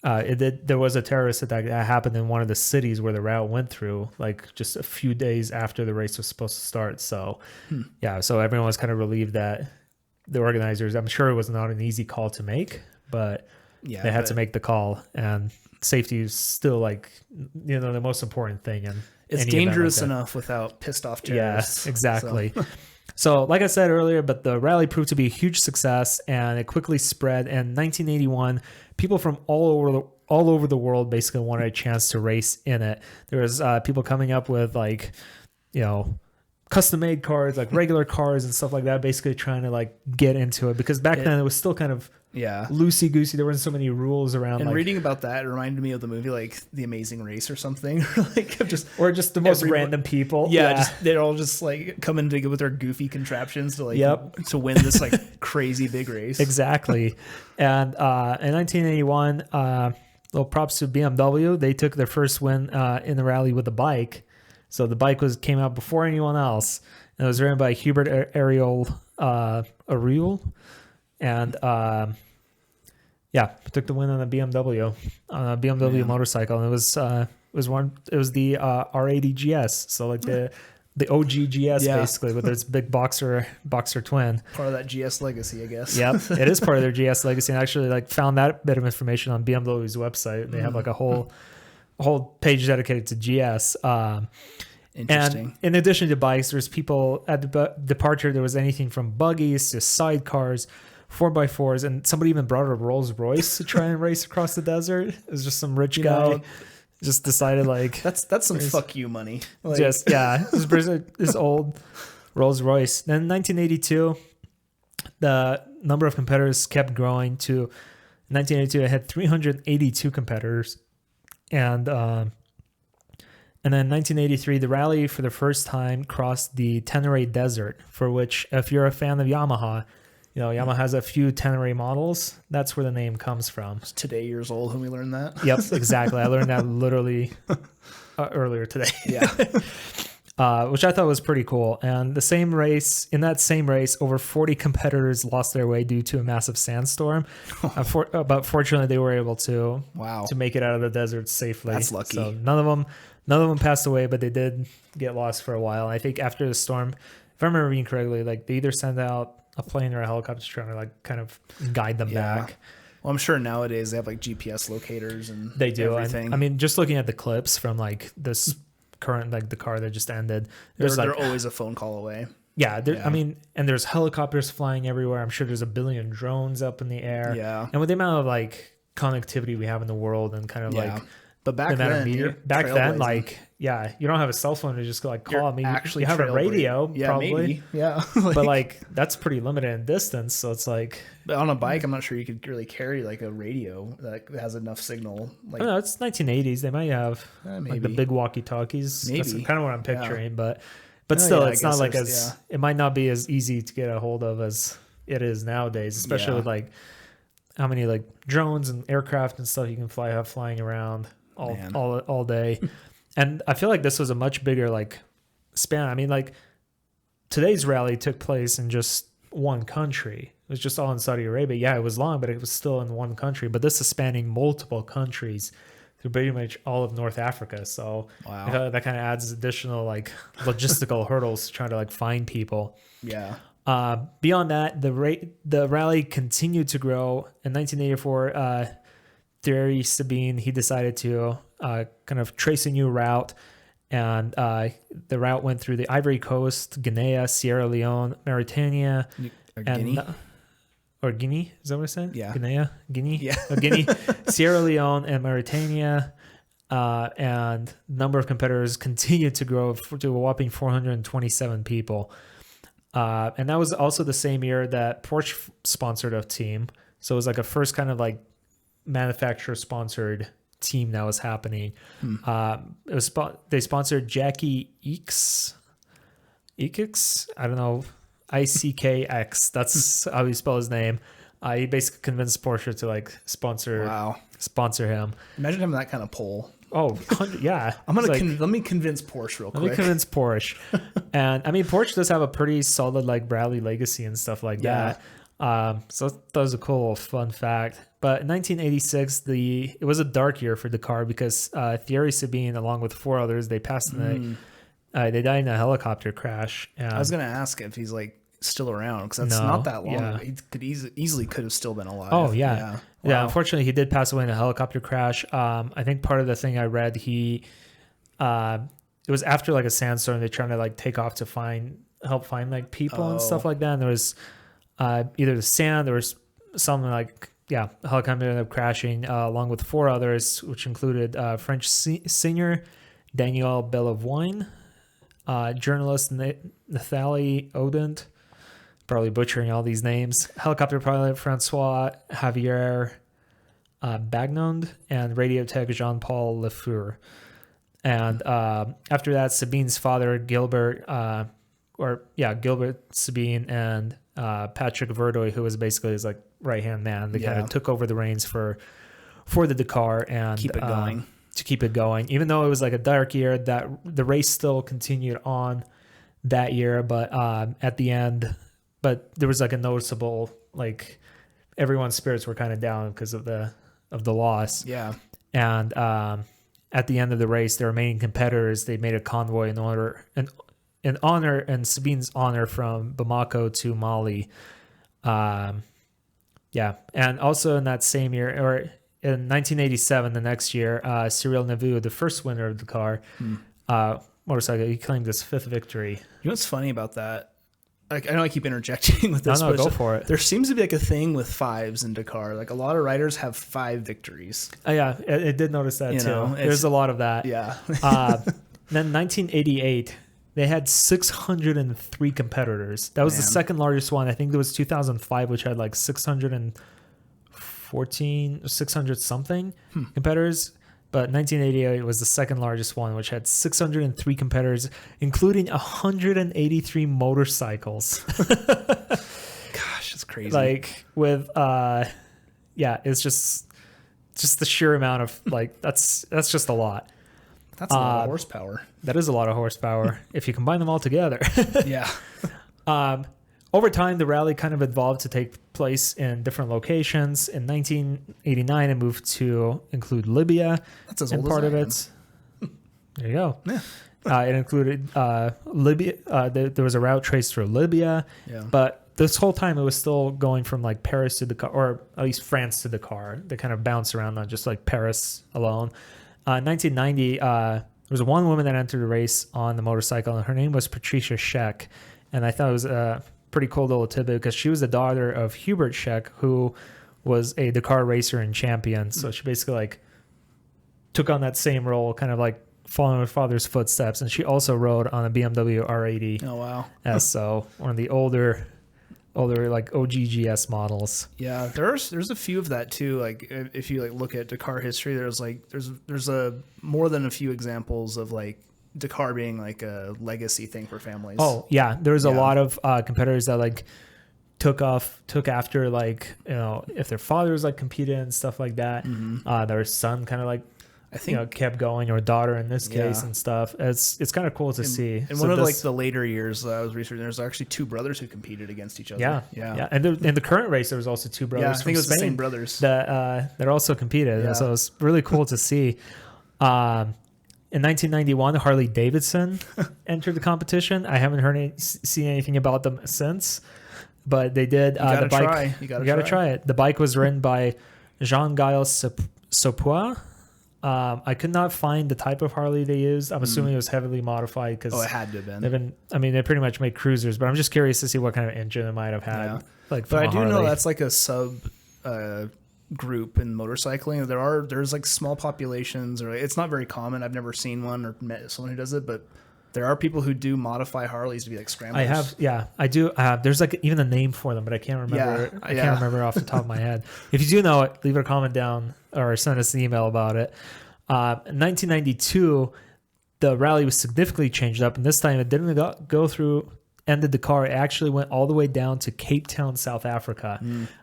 there was a terrorist attack that happened in one of the cities where the route went through, just a few days after the race was supposed to start. So yeah, so everyone was kind of relieved that the organizers, I'm sure it was not an easy call to make, but they had to make the call, and safety is still the most important thing. And it's dangerous enough without pissed off terrorists. Yeah, exactly. So like I said earlier, but the rally proved to be a huge success, and it quickly spread. And 1981, people from all over the world basically wanted a chance to race in it. There was people coming up with custom-made cars, regular cars and stuff like that, basically trying to get into it, because back then it was still kind of loosey-goosey. There weren't so many rules around. And reading about that, it reminded me of the movie The Amazing Race or something. just the most random people. They're all just coming to with their goofy contraptions to to win this crazy big race. Exactly. And in 1981, little props to BMW. They took their first win in the rally with a bike. So the bike came out before anyone else, and it was ridden by Hubert Ariel, and took the win on a BMW motorcycle, and it was the R80 GS, so the OG GS basically, with its big boxer twin. Part of that GS legacy, I guess. Yep, it is part of their GS legacy, and I actually found that bit of information on BMW's website. They have a whole page dedicated to GS. Interesting. And in addition to bikes, there's people at the departure. There was anything from buggies to sidecars, 4x4s, and somebody even brought a Rolls Royce to try and race across the desert. It was just some rich guy just decided that's some fuck you money. This old Rolls Royce. Then in 1982, the number of competitors kept growing to 1982. It had 382 competitors, and then in 1983, the rally for the first time crossed the Tenere Desert, for which, if you're a fan of Yamaha, Yamaha has a few Tenere models. That's where the name comes from. It's today years old when we learned that. Yep, exactly. I learned that literally earlier today. Yeah. Which I thought was pretty cool. And in that same race, over 40 competitors lost their way due to a massive sandstorm. But fortunately, they were able to make it out of the desert safely. That's lucky. So none of them passed away, but they did get lost for a while. And I think after the storm, if I remember reading correctly, they either sent out a plane or a helicopter trying to kind of guide them back. Well, I'm sure nowadays they have GPS locators and they do everything. And, I mean, just looking at the clips from this current the car that just ended, they're always a phone call away. Yeah, I mean, and there's helicopters flying everywhere. I'm sure there's a billion drones up in the air. Yeah, and with the amount of connectivity we have in the world, and kind of but back then, you don't have a cell phone to just go call. I mean, you have a radio, probably. Maybe. Yeah, but that's pretty limited in distance. So it's but on a bike, I'm not sure you could really carry a radio that has enough signal. I don't know, it's 1980s. They might have the big walkie-talkies. Maybe. That's kind of what I'm picturing, but still, it's not it might not be as easy to get a hold of as it is nowadays, especially with how many drones and aircraft and stuff you can have flying around all day. And I feel this was a much bigger span. I mean, today's rally took place in just one country. It was just all in Saudi Arabia. Yeah, it was long, but it was still in one country. But this is spanning multiple countries through pretty much all of North Africa. So that kind of adds additional logistical hurdles to trying to find people. Yeah. Beyond that, the rally continued to grow. In 1984, Thierry Sabine, he decided to kind of trace a new route, and the route went through the Ivory Coast, Guinea, Sierra Leone, Mauritania, Guinea. Or Guinea, is that what I said? Yeah. Guinea? Yeah. Guinea, Sierra Leone, and Mauritania. And the number of competitors continued to grow to a whopping 427 people. And that was also the same year that Porsche sponsored a team. So it was like a first kind of like manufacturer-sponsored team that was happening. It was they sponsored Jackie Eakes. I don't know. ICKX. That's how you spell his name. He basically convinced Porsche to like sponsor him. Imagine having that kind of pull. Oh, yeah. I'm gonna let me convince Porsche real quick. Let me convince Porsche. And I mean, Porsche does have a pretty solid like rally legacy and stuff like that. So that was a cool, fun fact. But in 1986, it was a dark year for Dakar because Thierry Sabine, along with 4 others, they passed they died in a helicopter crash. I was gonna ask if he's like still around because that's not that long. Yeah. He could easily could have still been alive. Oh yeah. Wow. Yeah. Unfortunately, he did pass away in a helicopter crash. I think part of the thing I read, it was after like a sandstorm. They're trying to like take off to help find like people and stuff like that. And there was either the sand, there was something like a helicopter ended up crashing along with 4 others, which included French singer Daniel Bellavoine, journalist Nathalie Odent, probably butchering all these names, helicopter pilot Francois Javier Bagnond, and radio tech Jean-Paul Lefeur. And after that, Sabine's father, Gilbert Sabine, and Patrick Verdoy, who was basically his like right-hand man, they kind of took over the reins for the Dakar and keep it going. To keep it going, even though it was like a dark year, that the race still continued on that year, but at the end, there was like a noticeable, like everyone's spirits were kind of down because of the loss. Yeah. And at the end of the race, the remaining competitors, they made a convoy in honor and Sabine's honor from Bamako to Mali. And also in that same year, or in 1987, the next year, Cyril Neveu, the first winner of the Dakar motorcycle, he claimed his 5th victory. You know what's funny about that? Like, I know I keep interjecting with this. No, go for it. There seems to be like a thing with 5s in Dakar. Like a lot of riders have 5 victories. Yeah, I did notice that too. There's a lot of that. Yeah. Then 1988, they had 603 competitors. That was the second largest one. I think there was 2005, which had like 600 something competitors. But 1988 was the second largest one, which had 603 competitors, including 183 motorcycles. Gosh, it's crazy. Like with, it's just the sheer amount of like, that's just a lot. That's a lot of horsepower. That is a lot of horsepower if you combine them all together. Yeah. Over time, the rally kind of evolved to take place in different locations. In 1989, it moved to include Libya. That's as and old part as of I am. it. There you go. Yeah. It included Libya. There was a route traced through Libya. Yeah. But this whole time, it was still going from like Paris to Dakar, or at least France to Dakar. They kind of bounced around on just like Paris alone. 1990, there was one woman that entered the race on the motorcycle, and her name was Patricia Scheck. And I thought it was pretty cool little tidbit because she was the daughter of Hubert Scheck, who was a Dakar racer and champion. So she basically like took on that same role, kind of like following her father's footsteps. And she also rode on a BMW R80. Oh wow! So one of the older like OGGS models. Yeah, there's a few of that too. Like if you like look at Dakar history, there's a more than a few examples of like Dakar being like a legacy thing for families. Oh yeah, there was a lot of competitors that like took after like, you know, if their fathers like competed and stuff like that. Their son kind of like, I think, kept going, or daughter in this case and stuff. It's kind of cool to see. And one of like the later years I was researching, there's actually 2 brothers who competed against each other. Yeah. And in the current race, there was also 2 brothers. Yeah, I think it was Spain the same brothers that also competed. And so it's really cool to see. In 1991, Harley Davidson entered the competition. I haven't seen anything about them since, but they did. You gotta try it. The bike was ridden by Jean-Gaël Saupois. I could not find the type of Harley they used. I'm assuming it was heavily modified because it had to have been. They pretty much make cruisers, but I'm just curious to see what kind of engine it might have had. Yeah. Like, but I do know that's like a sub group in motorcycling. There's like small populations, or it's not very common. I've never seen one or met someone who does it, but there are people who do modify Harleys to be like scramblers. I do. There's like even a name for them, but I can't remember. Yeah, I can't remember off the top of my head. If you do know it, leave a comment down or send us an email about it. In 1992, the rally was significantly changed up, and this time it didn't go through ended Dakar. It actually went all the way down to Cape Town, South Africa,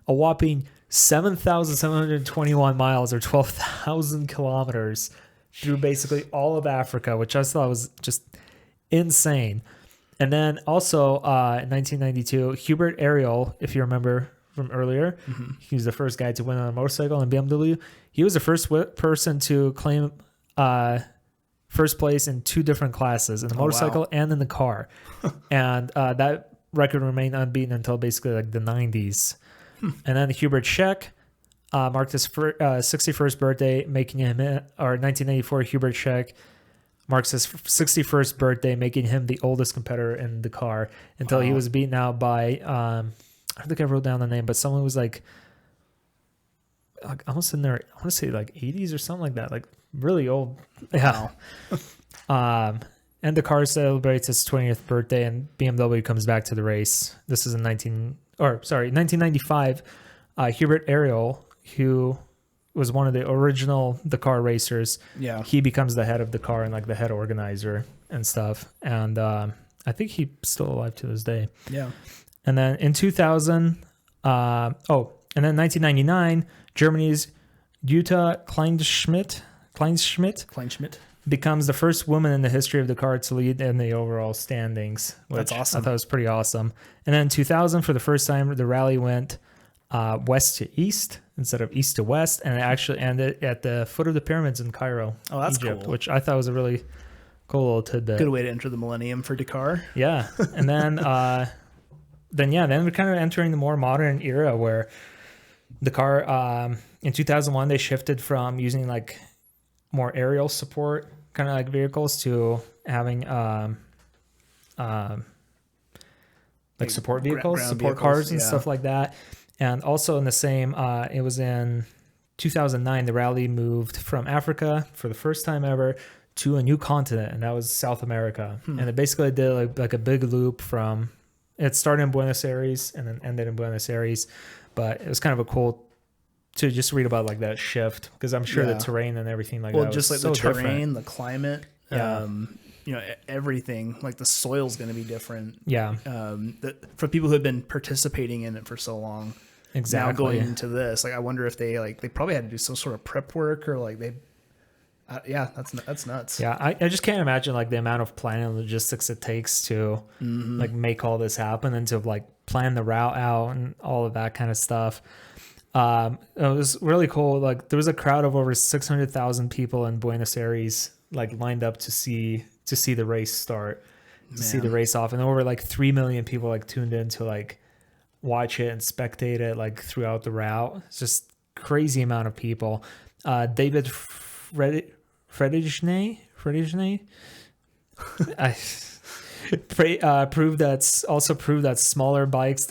a whopping 7,721 miles or 12,000 kilometers through basically all of Africa, which I thought was just insane. And then also in 1992, Hubert Ariel, if you remember from earlier, he was the first guy to win on a motorcycle in BMW. He was the first person to claim first place in 2 different classes, in the motorcycle and in the car. And that record remained unbeaten until basically like the 90s. And then Hubert Scheck marked his 61st birthday, making him, or 1994, Hubert Scheck marks his 61st birthday, making him the oldest competitor in the car until he was beaten out by, I don't think I wrote down the name, but someone was like almost in their, I want to say like 80s or something like that, like really old. Yeah. And Dakar celebrates its 20th birthday, and BMW comes back to the race. This is in 1995. Hubert Ariel, who was one of the original Dakar racers, he becomes the head of Dakar and like the head organizer and stuff. And I think he's still alive to this day. Yeah. And then in 2000, and then 1999, Germany's Jutta Kleinschmidt becomes the first woman in the history of Dakar to lead in the overall standings. That's awesome. I thought was pretty awesome. And then in 2000, for the first time, the rally went west to east instead of east to west, and it actually ended at the foot of the pyramids in Cairo, Egypt, cool. which I thought was a really cool little tidbit. Good way to enter the millennium for Dakar. Yeah. And then then we're kind of entering the more modern era where Dakar, in 2001, they shifted from using like more aerial support kind of like vehicles to having like support vehicles, support cars and stuff like that. And also in the same, it was in 2009, the rally moved from Africa for the first time ever to a new continent, and that was South America. And it basically did like a big loop from, it started in Buenos Aires and then ended in Buenos Aires, but it was kind of a cool to just read about like that shift, because I'm sure the terrain and everything like that. Well, just like so the terrain, different. the climate, everything, like the soil's going to be different. Yeah. For people who have been participating in it for so long, now going into this, like I wonder if they probably had to do some sort of prep work, or like that's nuts. Yeah, I just can't imagine like the amount of planning and logistics it takes to like make all this happen and to like plan the route out and all of that kind of stuff. It was really cool. Like there was a crowd of over 600,000 people in Buenos Aires, like lined up to see the race start, see the race off, and over like 3 million people like tuned in to like watch it and spectate it like throughout the route. It's just crazy amount of people. David Fredichne proved that smaller bikes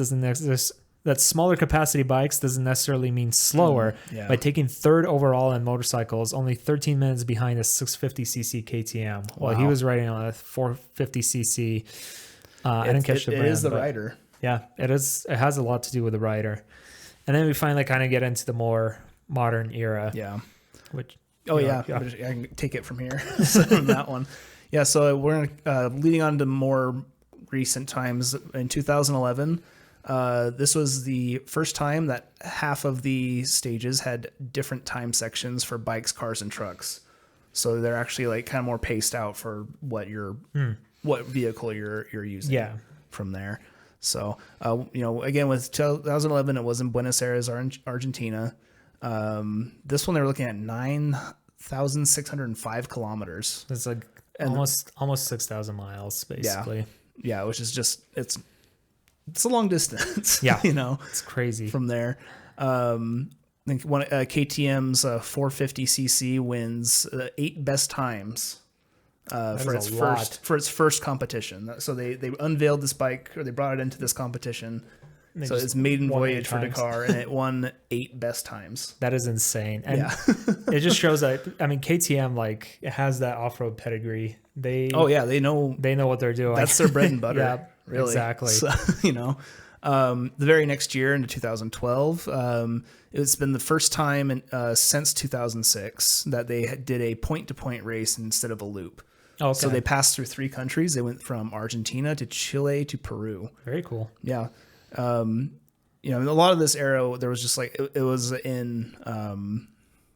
that smaller capacity bikes doesn't necessarily mean slower. By taking third overall in motorcycles, only 13 minutes behind a 650cc KTM, while he was riding on a 450cc. I didn't catch the brand. It is the rider. Yeah, it is. It has a lot to do with the rider. And then we finally kind of get into the more modern era. Yeah. Which I can take it from here. So that one. Yeah, so we're leading on to more recent times. In 2011, this was the first time that half of the stages had different time sections for bikes, cars, and trucks. So they're actually like kind of more paced out for what what vehicle you're using. Yeah. From there. So again, with 2011, it was in Buenos Aires, Argentina. This one they were looking at 9,605 kilometers. It's like almost 6,000 miles, basically. Yeah, which is just it's a long distance. Yeah, it's crazy from there. I think one KTM's 450cc wins 8 best times for its first competition. So they unveiled this bike, or they brought it into this competition. So it's maiden voyage for Dakar, and it won 8 best times. That is insane. And it just shows that, I mean, KTM, like, it has that off-road pedigree. They know what they're doing. That's their bread and butter. Yeah, really. Exactly. So, the very next year, into 2012, it's been the first time since 2006 that they did a point-to-point race instead of a loop. Okay. So they passed through 3 countries. They went from Argentina to Chile to Peru. Very cool. Yeah. In a lot of this era, there was just like, it was in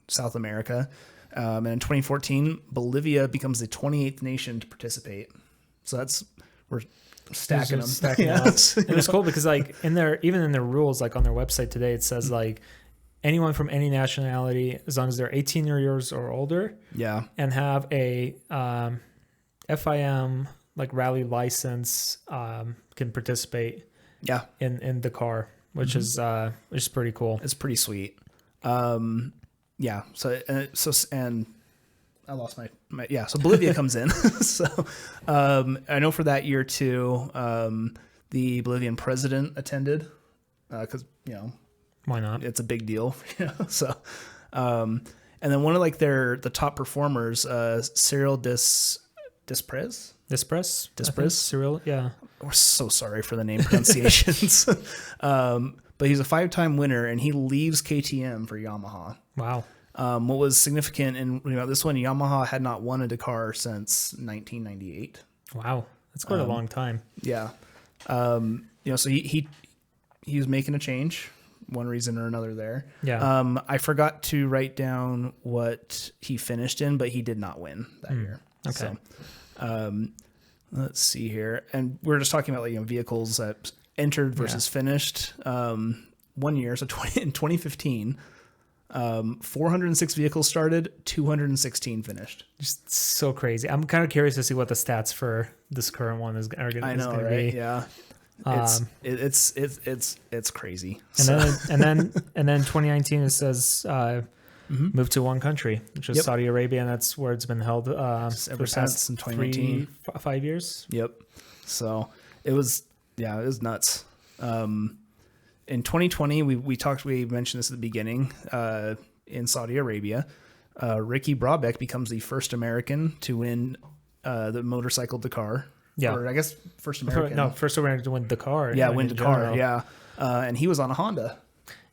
South America. And in 2014, Bolivia becomes the 28th nation to participate. So we're stacking them. It was cool because, like, even in their rules, like on their website today, it says like anyone from any nationality, as long as they're 18 years or older, and have a FIM like rally license, can participate. In Dakar, which is pretty cool. It's pretty sweet. So I lost my so Bolivia comes in. So I know for that year too, the Bolivian president attended because why not? It's a big deal. So and then one of like the top performers, Cyril Desprez, Cyril, yeah. We're so sorry for the name pronunciations. But he's a 5-time winner, and he leaves KTM for Yamaha. Wow. What was significant in this one, Yamaha had not won a Dakar since 1998. Wow, that's quite a long time. Yeah. So he was making a change, one reason or another there. Yeah. I forgot to write down what he finished in, but he did not win that year. Okay. So, let's see here. And we're just talking about vehicles that entered versus finished. 1 year, so in 2015, 406 vehicles started, 216 finished. Just so crazy. I'm kind of curious to see what the stats for this current one is going to be. Yeah. It's crazy. And then 2019 it says moved to one country, which is Saudi Arabia, and that's where it's been held ever since in 2019, 5 years. Yep. So it was nuts. In 2020, we mentioned this at the beginning. In Saudi Arabia, Ricky Brabeck becomes the first American to win the motorcycle Dakar. Yeah, or I guess first American. First American to win Dakar. Yeah, win Dakar. Yeah, and he was on a Honda.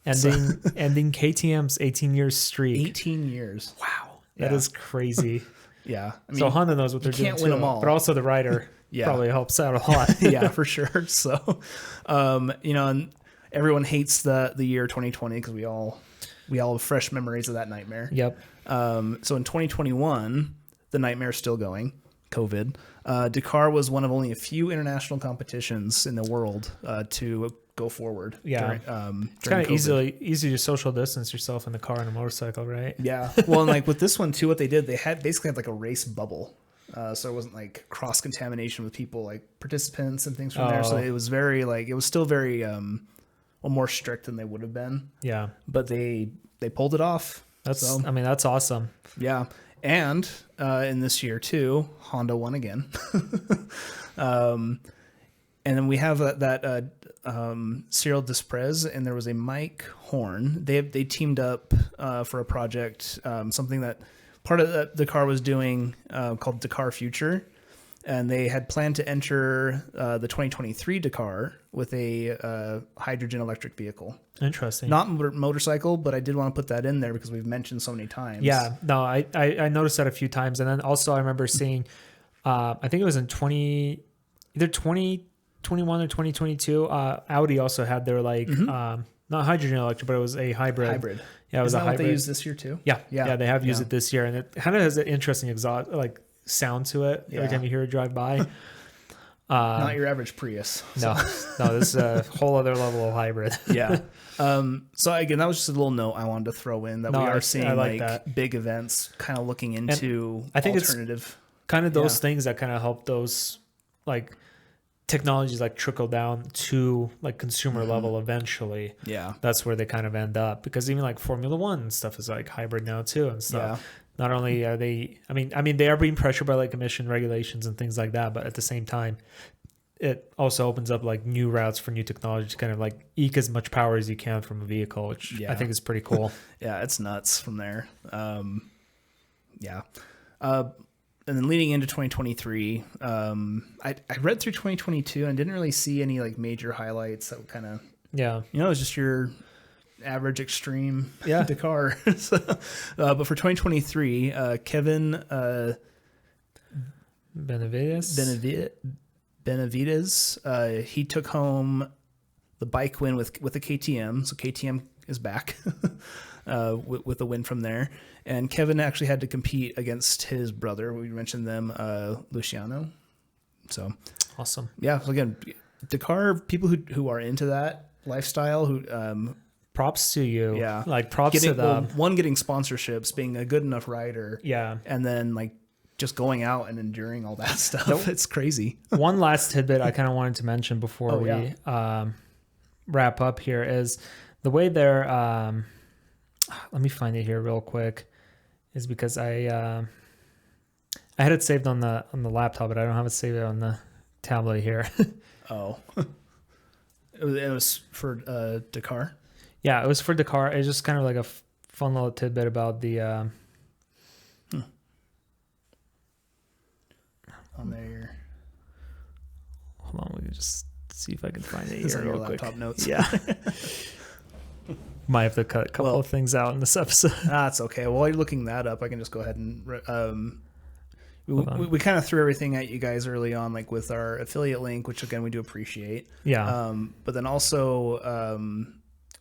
Ending KTM's 18 years streak. 18 years. Wow. That is crazy. Yeah. I mean, so Honda knows what they're doing. You can't win them all. But also the rider probably helps out a lot. Yeah, for sure. So, and everyone hates the year 2020 because we all have fresh memories of that nightmare. Yep. So in 2021, the nightmare's still going. COVID. Dakar was one of only a few international competitions in the world to go forward. Yeah. It's kind of easy to social distance yourself in the car and a motorcycle, right? Yeah. Well, and like with this one too, what they did, they basically had like a race bubble. So it wasn't like cross contamination with people, like participants and things from there. So it was still very, more strict than they would have been. Yeah. But they pulled it off. That's awesome. Yeah. And in this year too, Honda won again. And then we have that Cyril Desprez, and there was a Mike Horn. They teamed up for a project, something that part of the car was doing called Dakar Future, and they had planned to enter the 2023 Dakar with a hydrogen electric vehicle. Interesting. Not motorcycle, but I did want to put that in there because we've mentioned so many times. Yeah, no, I noticed that a few times, and then also I remember seeing, I think it was in 2021 or 2022. Audi also had their not hydrogen electric, but it was a hybrid. Yeah, it was Isn't a that hybrid. What they used this year too. Yeah, they have used it this year, and it kind of has an interesting exhaust sound to it every time you hear it drive by. Not your average Prius. So. No, this is a whole other level of hybrid. Yeah. So again, that was just a little note I wanted to throw in that we are seeing like big events kind of looking into I think alternative. It's kind of those things that kind of help those like technologies like trickle down to like consumer level eventually, Yeah. that's where they kind of end up, because even like Formula One and stuff is like hybrid now too and stuff. Yeah. Not only are they, I mean, they are being pressured by like emission regulations and things like that, but at the same time, it also opens up like new routes for new technology to kind of like eke as much power as you can from a vehicle, which I think is pretty cool. Yeah, it's nuts from there. Yeah. And then leading into 2023, I read through 2022 and didn't really see any like major highlights that kind of, Yeah. you know, it's just your average extreme Dakar. So, but for 2023, Kevin Benavides, he took home the bike win with the KTM. So KTM is back with a win from there. And Kevin actually had to compete against his brother. We mentioned them, Luciano. So awesome. Yeah. So again, Dakar, people who are into that lifestyle, who props to you. Yeah. Like props to them. One, getting sponsorships, being a good enough rider. Yeah. And then like just going out and enduring all that stuff. It's crazy. One last tidbit I kind of wanted to mention before we wrap up here is the way they're, let me find it here real quick, is because I had it saved on the laptop, but I don't have it saved on the tablet here. Oh. It was for Dakar? Yeah, it was for Dakar. It's just kind of like a fun little tidbit about the... On there. Hold on, let me just see if I can find it It's here on your real quick. laptop notes. Yeah. Might have to cut a couple of things out in this episode. That's okay. While you're looking that up, I can just go ahead and... we kind of threw everything at you guys early on, like with our affiliate link, which again we do appreciate. Yeah. But then also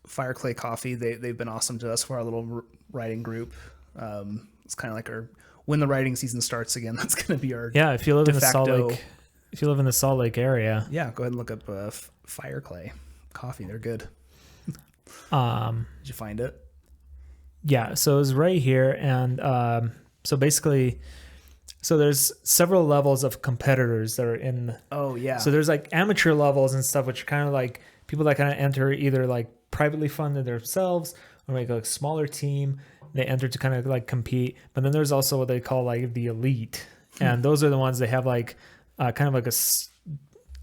Fireclay Coffee, they've been awesome to us for our little riding group. It's kind of like our when the riding season starts again. That's going to be our if you live in the Salt Lake area. Yeah, go ahead and look up Fireclay Coffee. They're good. Did you find it? Yeah, so it was right here, and so basically. So there's several levels of competitors that are in. Oh yeah. So there's like amateur levels and stuff, which are kind of like people that kind of enter either like privately funded themselves or make a smaller team. They enter to kind of like compete. But then there's also what they call like the elite, and those are the ones they have like kind of like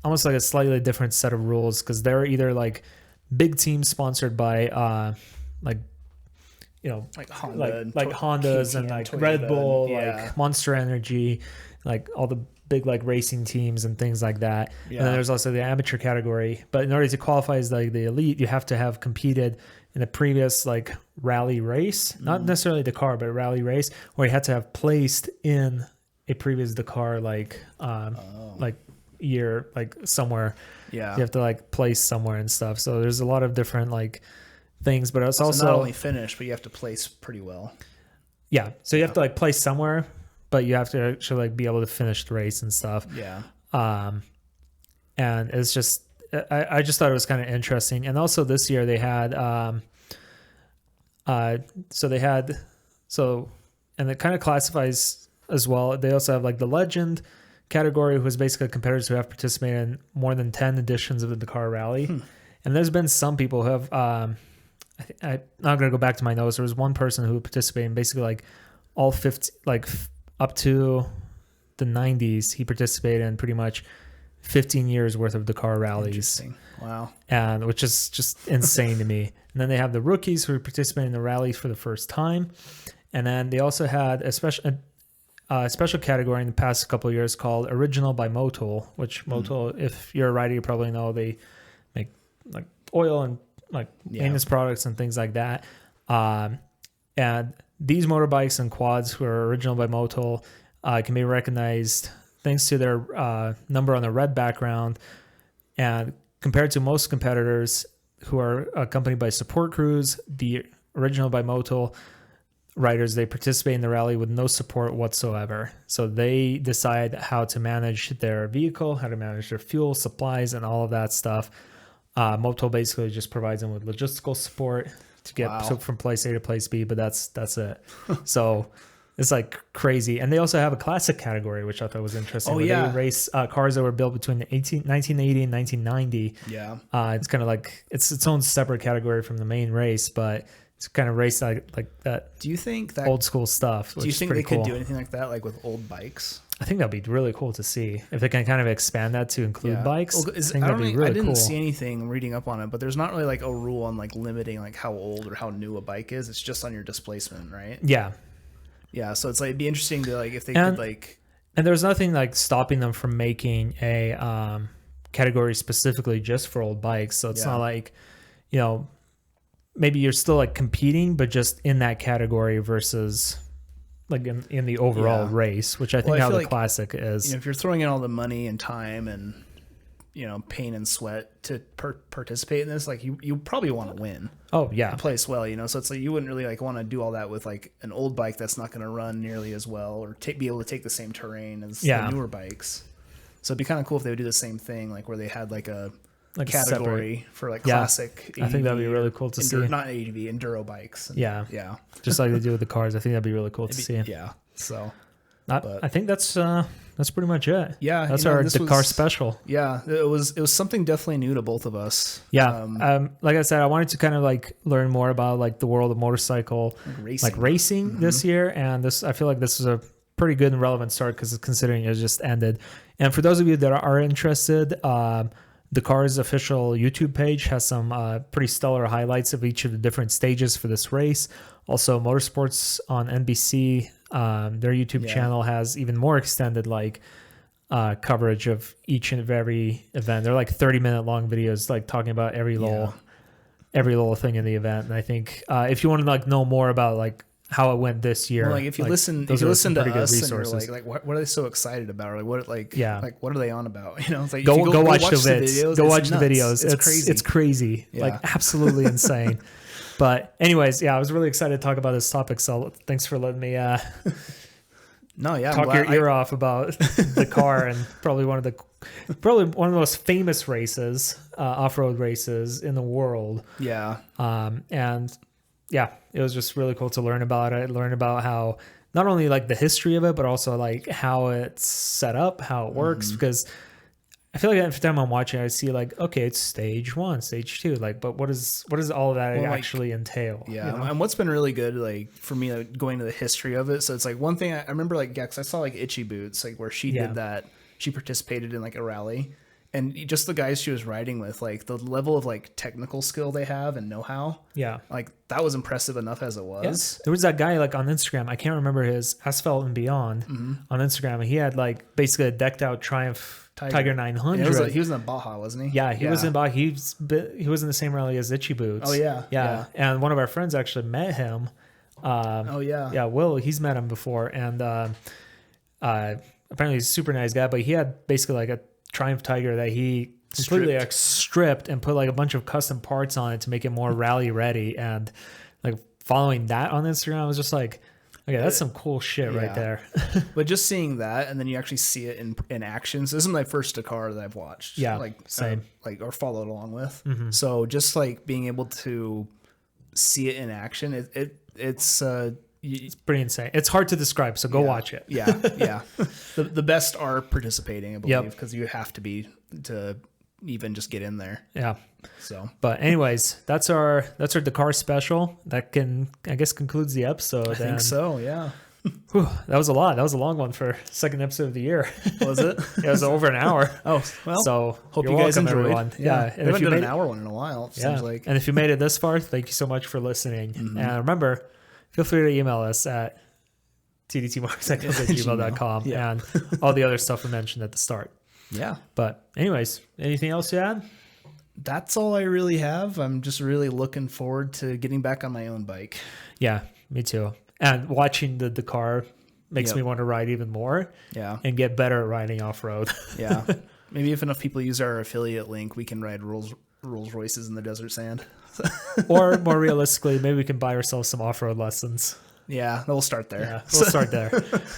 almost like a slightly different set of rules, because they're either like big teams sponsored by like. You know, like Honda, like Hondas and like Toyota, Red Bull, like Monster Energy, like all the big like racing teams and things like that. Yeah. And then there's also the amateur category. But in order to qualify as like the elite, you have to have competed in a previous like rally race, not necessarily Dakar, but a rally race, where you had to have placed in a previous Dakar like year, like somewhere. Yeah, you have to like place somewhere and stuff. So there's a lot of different like things, but it's also not only finish, but you have to place pretty well. Yeah, so you have to like place somewhere, but you have to actually like be able to finish the race and stuff. Yeah. And it's just I just thought it was kind of interesting. And also this year they had and it kind of classifies as well. They also have like the legend category, who is basically competitors who have participated in more than 10 editions of the Dakar Rally. And there's been some people who have I'm not going to go back to my notes. There was one person who participated in basically like all 50, like up to the 90s. He participated in pretty much 15 years worth of Dakar rallies. Interesting. Wow. And which is just insane to me. And then they have the rookies who participate in the rallies for the first time. And then they also had a special category in the past couple of years called Original by Motul, which Motul, if you're a rider, you probably know they make like oil and like maintenance products and things like that. And these motorbikes and quads who are original by Motul can be recognized thanks to their number on the red background. And compared to most competitors who are accompanied by support crews, the original by Motul riders, they participate in the rally with no support whatsoever. So they decide how to manage their vehicle, how to manage their fuel supplies and all of that stuff. Motul basically just provides them with logistical support to get from place A to place B, but that's it. So It's like crazy. And they also have a classic category, which I thought was interesting. Oh, where yeah. They race cars that were built between 1980 and 1990. Yeah. It's kind of like it's its own separate category from the main race, but it's kind of race like that. Do you think that old school stuff? Do you think they could do anything like that, like with old bikes? I think that'd be really cool to see if they can kind of expand that to include bikes. Well, I think that'd be really I didn't cool. see anything reading up on it, but there's not really like a rule on like limiting like how old or how new a bike is. It's just on your displacement, right? Yeah. Yeah. So it's like it'd be interesting to like if they could like. And there's nothing like stopping them from making a category specifically just for old bikes. So it's not like, you know, maybe you're still like competing, but just in that category versus like in the overall race, which I think how the like, classic is. You know, if you're throwing in all the money and time and, you know, pain and sweat to participate in this, like you probably want to win. Oh yeah. Place well, you know, so it's like you wouldn't really like want to do all that with like an old bike that's not going to run nearly as well or be able to take the same terrain as the newer bikes. So it'd be kind of cool if they would do the same thing, like where they had like a category for like classic ADV, I think that'd be really cool to see. Not ADV, enduro bikes. Yeah. Just like they do with the cars. I think that'd be really cool to see. Yeah. So I think that's pretty much it. Yeah. That's our Dakar special. Yeah. It was something definitely new to both of us. Yeah. Like I said, I wanted to kind of like learn more about like the world of motorcycle racing this year. And I feel like this was a pretty good and relevant start because considering it just ended. And for those of you that are interested, Dakar's official YouTube page has some pretty stellar highlights of each of the different stages for this race. Also, Motorsports on NBC, their YouTube channel has even more extended like coverage of each and every event. They're like 30-minute long videos, like talking about every little thing in the event. And I think if you want to like know more about like how it went this year, like if you listen to us and you're like what are they so excited about, or like what are they on about, you know? It's like go watch the videos. Go watch the videos. It's crazy. It's crazy. Like absolutely insane. But anyways, I was really excited to talk about this topic. So thanks for letting me talk your ear off about the car and probably one of the most famous races, off-road races in the world. Yeah. It was just really cool to learn about it, learn about how not only like the history of it, but also like how it's set up, how it works. Because I feel like every time I'm watching, I see like, okay, it's stage 1, stage 2, like, but what does all of that actually entail? Yeah. You know? And what's been really good, like for me, like, going to the history of it. So it's like one thing I remember, like, cause I saw like Itchy Boots, like where she did that. She participated in like a rally. And just the guys she was riding with, like the level of like technical skill they have and know-how. Yeah. Like that was impressive enough as it was. Yes. There was that guy like on Instagram. I can't remember his Asphalt and Beyond on Instagram. And he had like basically a decked out Triumph Tiger 900. He was in Baja, wasn't he? Yeah, he was in Baja. He was in the same rally as Itchy Boots. Oh yeah. Yeah. And one of our friends actually met him. Yeah, Will, he's met him before. And apparently he's a super nice guy, but he had basically like a Triumph Tiger that he completely like stripped and put like a bunch of custom parts on it to make it more rally ready. And like following that on Instagram, I was just like, okay, that's some cool shit right there. But just seeing that, and then you actually see it in action. So this is my first Dakar that I've watched. Yeah, like same. Or followed along with. So just like being able to see it in action, it's pretty insane. It's hard to describe, so go watch it. Yeah. The best are participating, I believe, because you have to be to even just get in there. Yeah. So, but anyways, that's our Dakar special. That concludes the episode. I think so. Yeah. Whew, that was a lot. That was a long one for second episode of the year. Was it? It was over an hour. Oh, well. So hope you guys enjoyed. Everyone. Yeah. And if you made an hour one in a while, seems like. And if you made it this far, thank you so much for listening. And remember, feel free to email us at tdtmotorcycles@gmail.com and all the other stuff we mentioned at the start. Yeah. But anyways, anything else to add? That's all I really have. I'm just really looking forward to getting back on my own bike. Yeah, me too. And watching the Dakar makes me want to ride even more. Yeah. And get better at riding off-road. Yeah. Maybe if enough people use our affiliate link, we can ride Rolls Royces in the desert sand. Or more realistically, maybe we can buy ourselves some off-road lessons. Yeah, we'll start there. Yeah, we'll start there.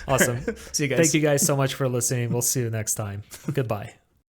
Awesome. See you guys. Thank you guys so much for listening. We'll see you next time. Goodbye.